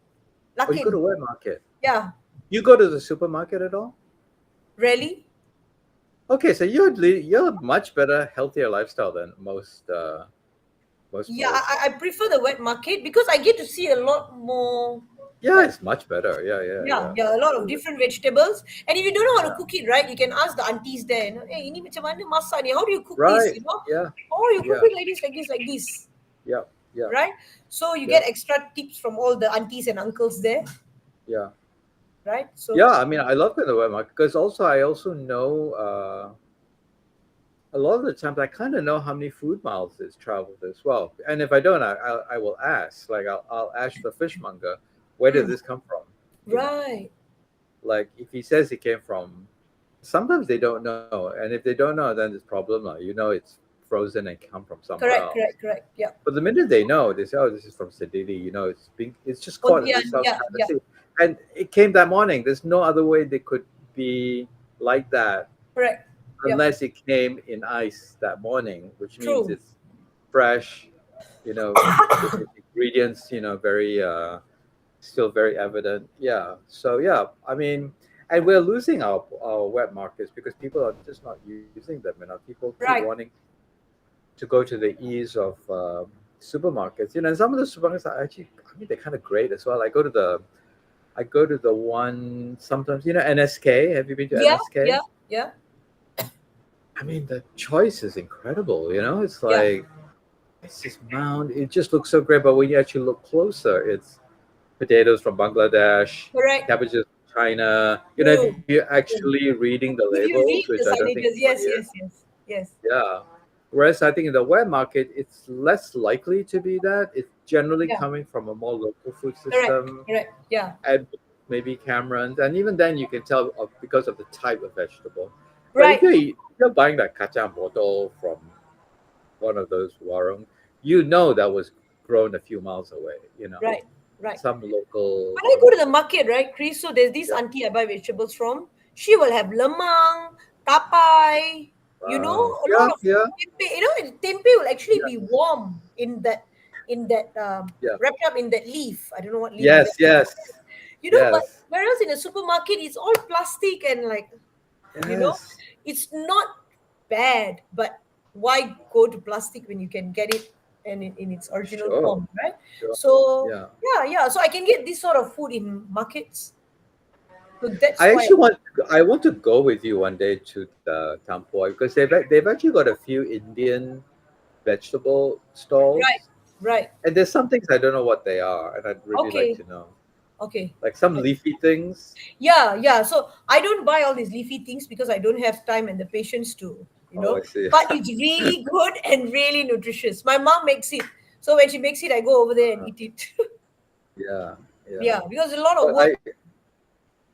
Oh, you go Lakin. to wet market. Yeah. You go to the supermarket at all? Really? Okay, so you're a much better, healthier lifestyle than most Yeah, Malaysians. I prefer the wet market because I get to see a lot more, Yeah, like, it's much better. Yeah, yeah, yeah, yeah. yeah, a lot of Absolutely. different vegetables. And if you don't know how to Yeah. cook it right, you can ask the aunties there, hey, ini macam mana masak ni? How do you cook this? Right. You know? Yeah. Oh, you cook Yeah. it like this, like this, like this. Yeah. Yeah. Right? So you Yeah. get extra tips from all the aunties and uncles there, Yeah. right? So Yeah. I mean, I love going to the wet market because I also know a lot of the times I kind of know how many food miles it's traveled as well. And if I don't, I will ask. Like I'll ask the fishmonger, where did mm, this come from? You know, right. like if he says it came from, sometimes they don't know, and if they don't know, then there's problem. It's frozen and come from somewhere Correct, else. correct, correct. Yeah. But the minute they know, they say, "Oh, this is from Sedili." It's just caught in the Pontian, South yeah, China yeah. Sea, and it came that morning. There's no other way they could be like that Correct. Yep. unless it came in ice that morning, which means True. it's fresh. You know, the ingredients, very still very evident. Yeah. So yeah, I mean, and we're losing our wet markets because people are just not using them. People keep Right. wanting to go to the ease of supermarkets. And some of the supermarkets are actually, I mean, they're kind of great as well. I go to the one sometimes. NSK. Have you been to Yeah, NSK? yeah, yeah, I mean, the choice is incredible. It's yeah. like it's this mound. It just looks so great, but when you actually look closer, it's potatoes from Bangladesh, Correct. cabbages from China. If True. you're actually True. reading the If you labels, read which the I don't think signages, anybody yes, is. yes, yes, yes. Yeah. Whereas I think in the wet market, it's less likely to be that. It's generally Yeah. coming from a more local food Correct. system Correct. Yeah. and maybe Cameron's. And even then, you can tell because of the type of vegetable. But Right. if you're buying that kacang botol from one of those warung, that was grown a few miles away. Right. Right. Some local, When I go to the market, right, Chris, so there's this yeah. auntie I buy vegetables from. She will have lemang, tapai, Wow. a lot Yeah, of yeah, tempeh. Tempeh will actually be yeah, warm in that yeah. wrapped up in that leaf. I don't know what leaf is that. Yes, yes, But yes, whereas in a supermarket, it's all plastic and like, you know, yes. it's not bad, but why go to plastic when you can get it and in its original Sure, form, right? sure. So Yeah. yeah, yeah. So I can get this sort of food in markets. So that's I why. actually want to go with you one day to the Tampoy because they've actually got a few Indian vegetable Right, stalls, right. and there's some things I don't know what they are, and I'd really like Okay, to know, okay. like some leafy things. Yeah, yeah. So I don't buy all these leafy things because I don't have time and the patience to. you Oh, I know. see. But it's really good and really nutritious. My mom makes it. So when she makes it, I go over there and eat it. Yeah, yeah. Yeah, because a lot of But work,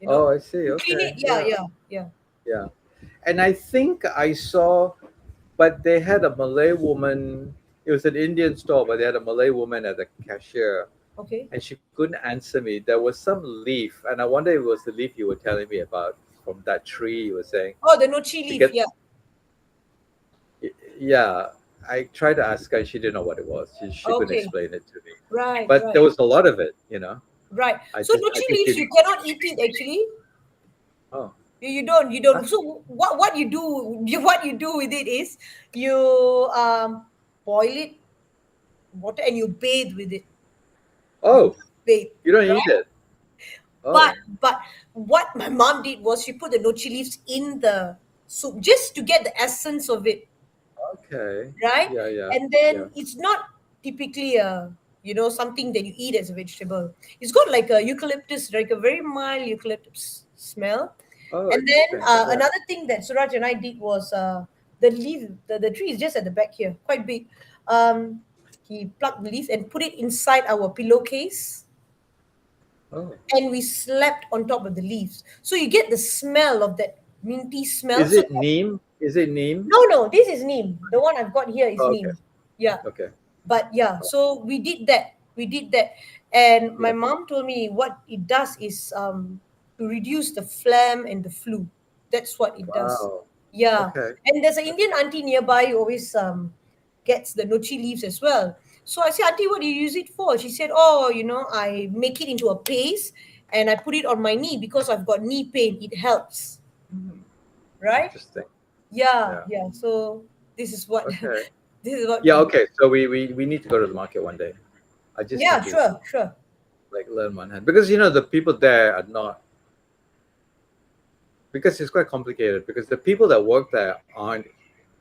you oh, know, I see. to clean Okay, it. Yeah, yeah, yeah, yeah. yeah. And I think I saw, but they had a Malay woman. It was an Indian store, but they had a Malay woman at the cashier, Okay. and she couldn't answer me. There was some leaf, and I wonder if it was the leaf you were telling me about from that tree you were saying Oh, the nochi to leaf. get. Yeah. Yeah, I tried to ask her, and she didn't know what it was. She couldn't Okay. explain it to me, Right, but there right, was a lot of it. right. I So just I nochi just leaves, didn't. you cannot eat it actually. Oh, You huh? don't. So what you do, what you do with it is you boil it water and you bathe with it. You Oh, bathe, you don't eat right? it. But Oh, but what my mom did was she put the nochi leaves in the soup just to get the essence of it, okay. right? Yeah, yeah, And yeah. then it's not typically a something that you eat as a vegetable. It's got like a eucalyptus, like a very mild eucalyptus smell. Oh, And then interesting. Yeah. another thing that Suraj and I did was the leaf, the tree is just at the back here, quite big. He plucked the leaf and put it inside our pillowcase, Oh, and we slept on top of the leaves. So you get the smell of that minty smell. is So it neem? Is it neem? no, no, this is neem. The one I've got here is Oh, okay, neem. Yeah. okay. But yeah, Oh, so we did that. We did that. And my yeah. mom told me what it does is to reduce the phlegm and the flu. That's what it does. Wow. Yeah. Okay. And there's an Okay. Indian auntie nearby who always gets the nochi leaves as well. So I said, Auntie, what do you use it for? She said, oh, I make it into a paste and I put it on my knee because I've got knee pain. It helps. Hmm. Right? Interesting. Yeah, Yeah. yeah. So this is what Okay. this is what Yeah. we Okay. So we need to go to the market one day. I just yeah, need to sure, sure. like learn one hand because the people there are not, because it's quite complicated because the people that work there aren't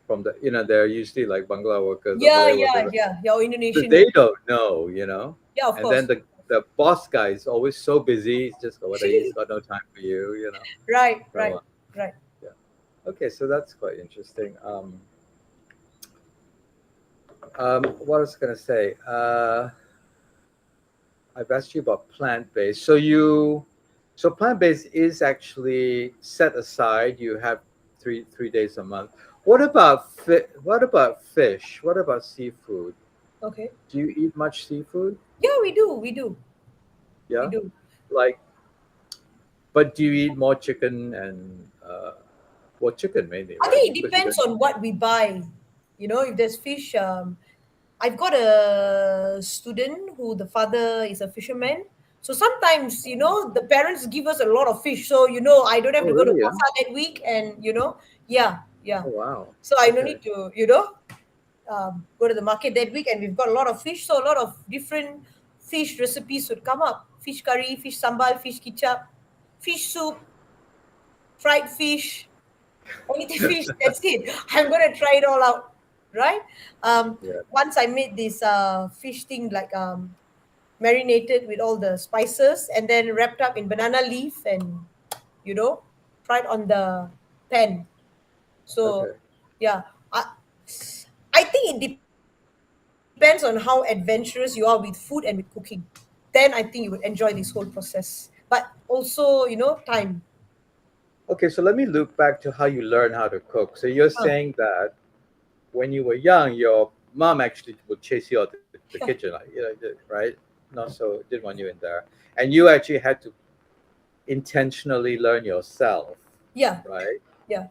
from they're usually like Bangla workers or Yeah, Malay yeah, workers. yeah. Yeah, or So Indonesian. they don't know. Yeah, of And then course. the boss guy is always so busy, he's just got whether he's got no time for you. Right, So right, right. yeah. Okay, so that's quite interesting. What I was gonna say, I've asked you about plant-based. So plant-based is actually set aside. You have three days a month. What about fish? What about seafood? Okay. Do you eat much seafood? Yeah, we do. We do. We Yeah. do. Like, but do you eat more chicken and well, chicken mainly, I right? think it Because you depends don't. on what we buy. If there's fish, I've got a student who the father is a fisherman. So sometimes, the parents give us a lot of fish. So, I don't have Oh, to go to really? Yeah. pasar that week. And, yeah, yeah. Oh, wow. So I don't Okay. need to, go to the market that week. And we've got a lot of fish. So a lot of different fish recipes would come up: fish curry, fish sambal, fish kicap, fish soup, fried fish, anything fish. That's it. I'm gonna try it all out, right? Yeah. Once I made this fish thing like marinated with all the spices and then wrapped up in banana leaf and you know fried on the pan. So Okay. yeah, I think it depends on how adventurous you are with food and with cooking. Then I think you would enjoy this whole process. But also, time. Okay. So let me loop back to how you learn how to cook. So you're Huh. saying that when you were young, your mom actually would chase you out the Yeah, kitchen, like, right? Not so didn't want you in there, and you actually had to intentionally learn yourself, yeah, right? yeah.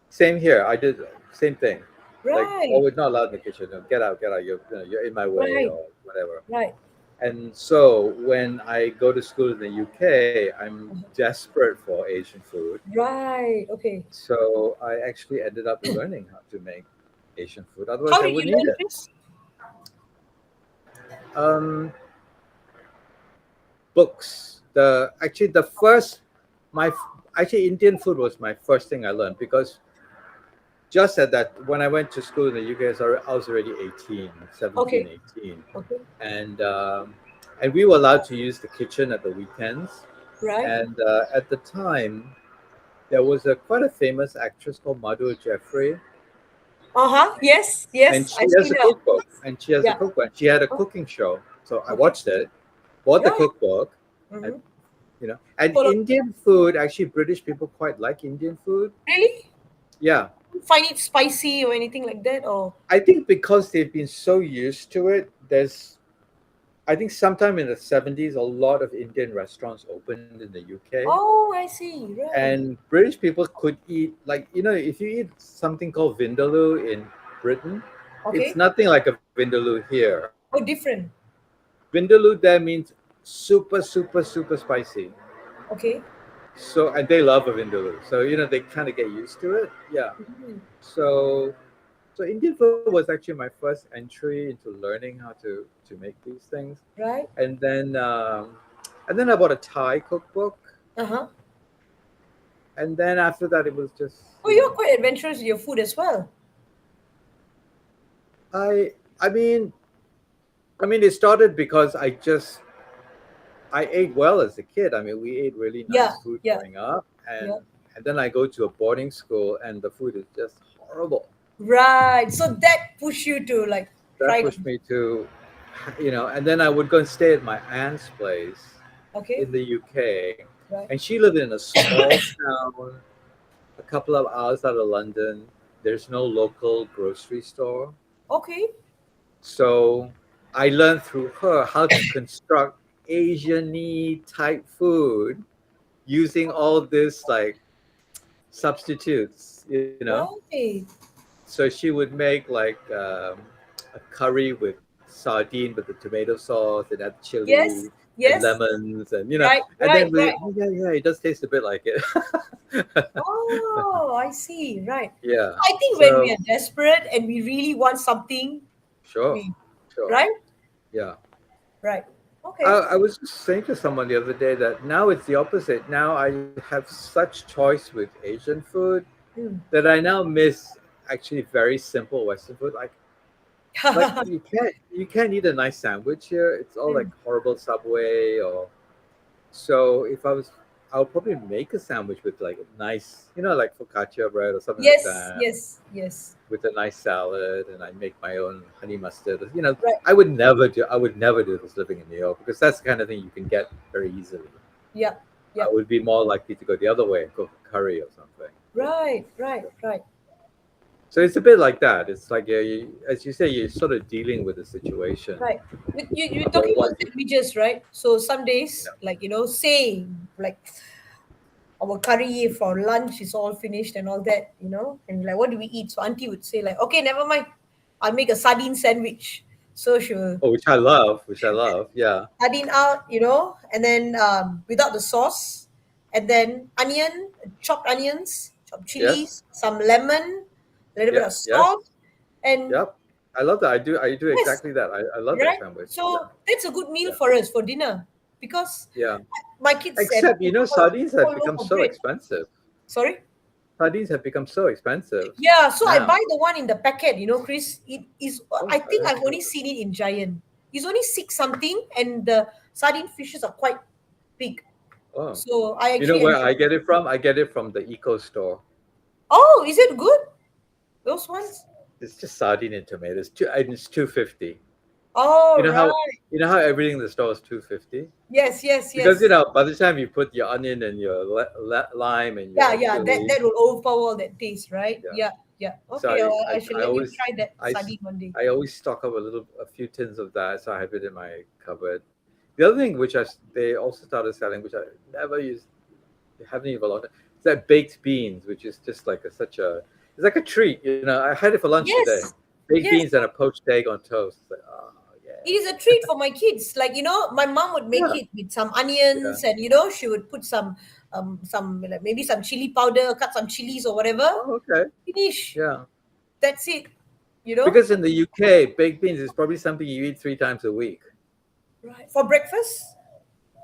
Same here. I did same thing. Like Right, always not allowed in the kitchen. No, get out. You're in my way right, or whatever. right. And so when I go to school in the UK, I'm desperate for Asian food. Right. Okay. So I actually ended up learning how to make Asian food. How Otherwise, I did you wouldn't eat learn it. this? Um, Books. The first my actually Indian food was my first thing I learned because just at that when I went to school in the UK, I was already 18, 17, Okay. 18, Okay. and and we were allowed to use the kitchen at the weekends. Right. And at the time, there was a quite a famous actress called Madhu Jeffrey, Uh-huh. Yes, and yes. she I've has seen a her. cookbook, and she has a Yeah. cookbook. She had a Oh, cooking show, so I okay. watched it, bought the Yeah. cookbook, and Mm-hmm. and Follow. Indian food. Actually, British people quite like Indian food. Really? Yeah, Find it spicy or anything like that? Or I think because they've been so used to it, there's I think sometime in the 70s, a lot of Indian restaurants opened in the UK. oh, I see. Right. And British people could eat, like, if you eat something called Vindaloo in Britain, it's Okay. nothing like a Vindaloo here. Oh, different. Vindaloo there means super, super, super spicy. Okay. So, and they love a Vindaloo. So, they kind of get used to it. Yeah. Mhm. So, so Indian food was actually my first entry into learning how to make these things. Right. And then I bought a Thai cookbook, Uh-huh. and then after that it was just Oh, you're quite adventurous with your food as well. I mean it started because I ate well as a kid. I mean, we ate really Yeah. nice food Yeah. growing up, and Yeah. and then I go to a boarding school and the food is just horrible. Right. So that push you to like That try to. pushed me to, and then I would go and stay at my aunt's place Okay. in the UK, Right. and she lived in a small town a couple of hours out of London. There's no local grocery store. Okay. So I learned through her how to construct Asian-y type food using all this like substitutes. Right. So she would make like a curry with sardine with the tomato sauce and add Yes. chili and Yes. lemons and Right. and then Right. we Right. oh yeah, it does taste a bit like it. Oh, I see. Right. Yeah. I think when we So are desperate and we really want something, sure, we sure. right? Yeah. Right. I, Okay. I was just saying to someone the other day that now it's the opposite. Now I have such choice with Asian food Mm. that I now miss actually very simple Western food. Like you can't eat a nice sandwich here. It's all like Mm. horrible Subway or so. If I was, I would probably make a sandwich with like nice, like focaccia bread or something like Yes. that, Yes. Yes. with a nice salad, and I make my own honey mustard. Right. I would never do this living in New York because that's the kind of thing you can get very easily. Yeah. I Yeah. would be more likely to go the other way and go for curry or something. Right. Right. Right. So it's a bit like that. It's like as you say, you're sort of dealing with the situation. Right. You're So talking what? about sandwiches, right? So some days, like, say, like our curry for lunch is all finished and all that, and like, what do we eat? So auntie would say, like, okay, never mind. I'll make a sardine sandwich. So she will Oh, which I love. Which I love. Yeah. sardine out, and then without the sauce, and then chopped onions, chopped Yes. chilies, some lemon, a little bit Yeah. of Yes. salt, and Yep. I love that. I do yes, exactly that. I love that right. sandwich. Yeah. So that's a good meal Yeah. for us for dinner because Yeah. my kids and Except sardines have all become for so bread. expensive. Sorry. Sardines have become so expensive Yeah, so I now. buy the one in the packet, Chris. It is, Oh, I think I've only excellent. seen it in Giant. It's only six something, and the sardine fishes are quite big. Oh, So I you know actually where enjoy. I get it from? I get it from the Eco store. Oh, is it good? Those ones? It's just sardine and tomatoes. And it's 250. Oh, You know how right. you know how everything in the store is 250? Yes, yes, Because yes. by the time you put your onion and your lime and Yeah, your yeah. That chili, that will overpower all that taste, right? yeah. Yeah, yeah. So Okay, I shall I let you always try that I, s- sardine one day. I always stock up a few tins of that, so I have it in my cupboard. The other thing which they also started selling, which I never used, haven't even a lot, is that baked beans, which is just like it's like a treat. I had it for lunch today. Yes, Baked yes. beans and a poached egg on toast. It's like, oh It is a treat for my kids. Like, my mom would make yeah, it with some yeah. onions, and she would put some like maybe some chili powder, cut some chilies or whatever. Oh, okay, Finish. yeah. That's it. You know? Because in the UK, baked beans is probably something you eat 3 times a week. Right. For breakfast?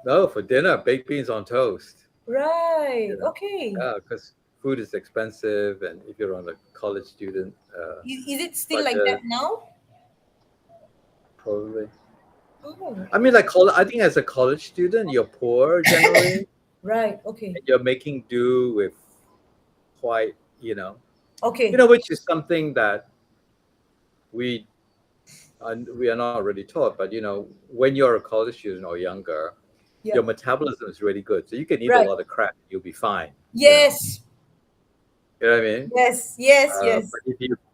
No, for dinner, baked beans on toast. Right. You know, Okay. yeah, because food is expensive, and if you're on a college student Is it still like that budget, now? probably. Oh, I mean, like, I think as a college student, you're poor generally, right. Okay. and you're making do with quite, Okay. which is something that we we are not really taught, but when you're a college student or younger, Yeah. your metabolism is really good, so you can eat a Right. lot of crap, you'll be fine. You know, Yes. you know what I mean? Yes. Yes. Yes.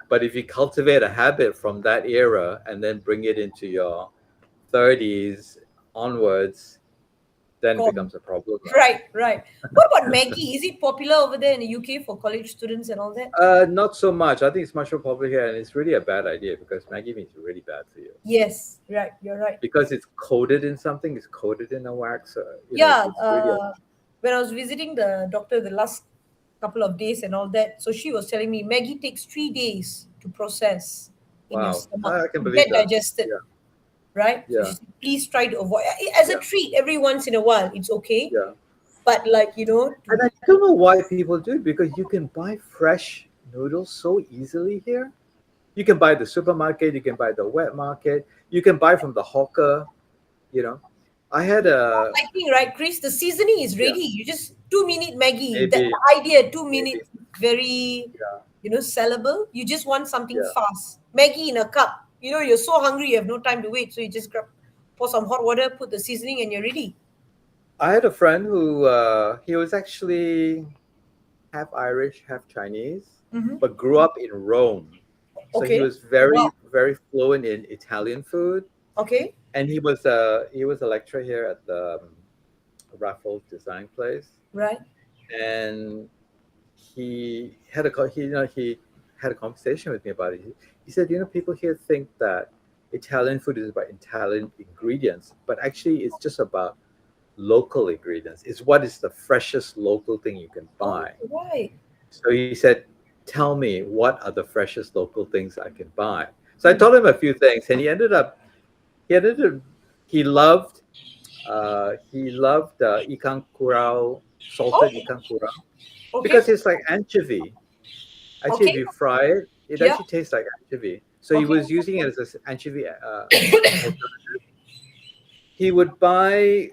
But if you cultivate a habit from that era and then bring it into your 30s onwards, then it Gone. becomes a problem, right? Right. Right. What about Maggie? Is it popular over there in the UK for college students and all that? Not so much. I think it's much more popular here, and it's really a bad idea because Maggie means really bad for you. Yes. Right. You're right. Because it's coated in something, it's coated in a wax. Yeah. It's really a When I was visiting the doctor the last couple of days and all that, so she was telling me Maggie takes 3 days to process in your wow. stomach I can to believe get that. digested. Yeah, Right? So she yeah, said, please try to avoid as a yeah, treat every once in a while. It's okay, yeah. but like to And I don't know why people do it because you can buy fresh noodles so easily here. You can buy the supermarket, you can buy the wet market, you can buy from the hawker. You know, I had a liking, right, Chris? The seasoning is yeah, ready. You just 2 minute Maggie. That maybe, the idea, two maybe, minutes, very yeah, sellable. You just want something yeah. fast. Maggie in a cup. You're so hungry, you have no time to wait, so you just grab, pour some hot water, put the seasoning, and you're ready. I had a friend who he was actually half Irish, half Chinese, Mm-hmm. but grew up in Rome. So he Okay. was Wow. very, very fluent in Italian food, Okay. and he was a lecturer here at the Raffles Design Place, Right. and he had a conversation with me about it. He said, people here think that Italian food is about Italian ingredients, but actually it's just about local ingredients. It's what is the freshest local thing you can Oh, buy. right. So he said, "Tell me what are the freshest local things I can buy." So I Hmm. told him a few things, and he ended up he loved ikan curau, Oh, salted ikan curau, okay. because it's like anchovy. Actually, if Okay. you fry it, it Yeah. actually tastes like anchovy. So he Okay. was using it as an anchovy alternative. He would buy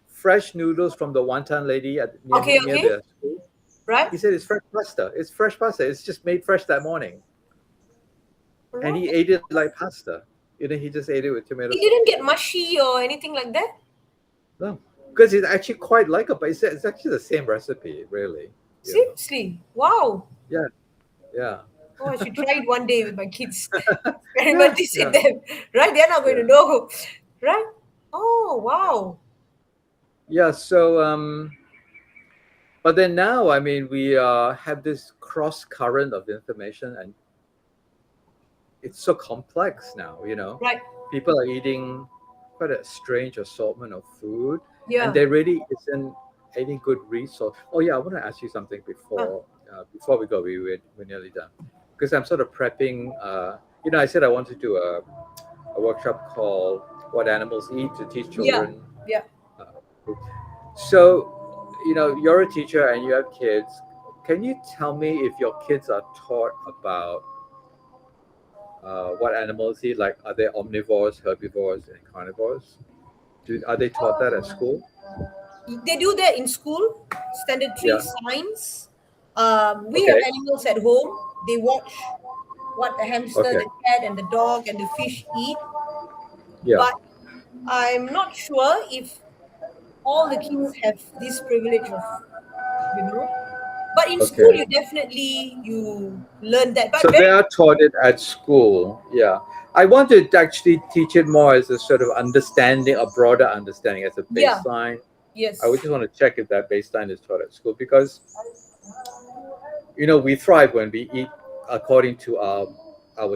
fresh noodles from the wonton lady Okay. near Okay. the school. Right. He said it's fresh pasta. It's fresh pasta. It's just made fresh that morning, and he Right. ate it like pasta. He just ate it with tomato It sauce. didn't get mushy or anything like that. No, because it's actually quite likable. It's actually the same recipe, really. You know. Seriously. Wow. Yeah, yeah, Oh, I should try it one day with my kids. yeah, Experiment this with yeah, them. Right? They're not going to yeah, know. Right? Oh, yeah. wow. Yeah. So, but then now, I mean, we have this cross current of information, and it's so complex now. Right. People are eating quite a strange assortment of food, and Yeah. there really isn't any good resource. Oh yeah, I want to ask you something Huh. before we go. We're nearly done because I'm sort of prepping. I said I want to do a workshop called "What Animals Eat" to teach Yeah. children. Yeah. Uh, food. So, you're a teacher and you have kids. Can you tell me if your kids are taught about what animals eat? Like, are they omnivores, herbivores, and carnivores? Are they taught that at school? They do that in school, standard three Yeah. science. We have Okay. animals at home. They watch what the hamster, Okay. the cat, and the dog and the fish eat. Yeah. But I'm not sure if all the kids have this privilege of, you know. But in school, Okay. you learn that. So But they very are taught it at school. Yeah. I want to actually teach it more as a sort of understanding, a broader understanding as a yeah, baseline. I would yes, just want to check if that baseline is taught at school because we thrive when we eat according to our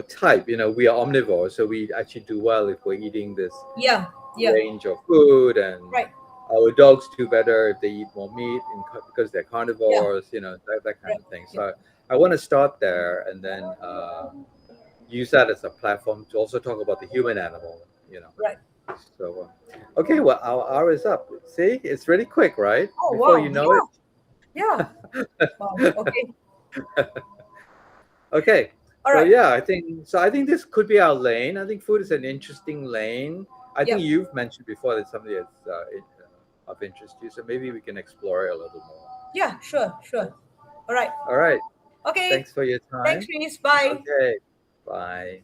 type. We are omnivores, so we actually do well if we're eating this yeah, yeah, range of food, and right, our dogs do better if they eat more meat because they're yeah, carnivores, that kind right, of thing. yeah, So I want to start there and then use that as a platform to also talk about the human animal, you know. right. So, okay, well, our hour is up. See, it's really quick, right? Oh Before wow, you know it. yeah, yeah. Wow. Okay, Okay. all So right. yeah, I think this could be our lane. I think food is an interesting lane. I think Yep. you've mentioned before that something that's of interest to you. So maybe we can explore it a little more. Yeah, sure, sure. All right. All right. Okay. Thanks for your Thanks, time. Reese. Bye. Okay. Bye.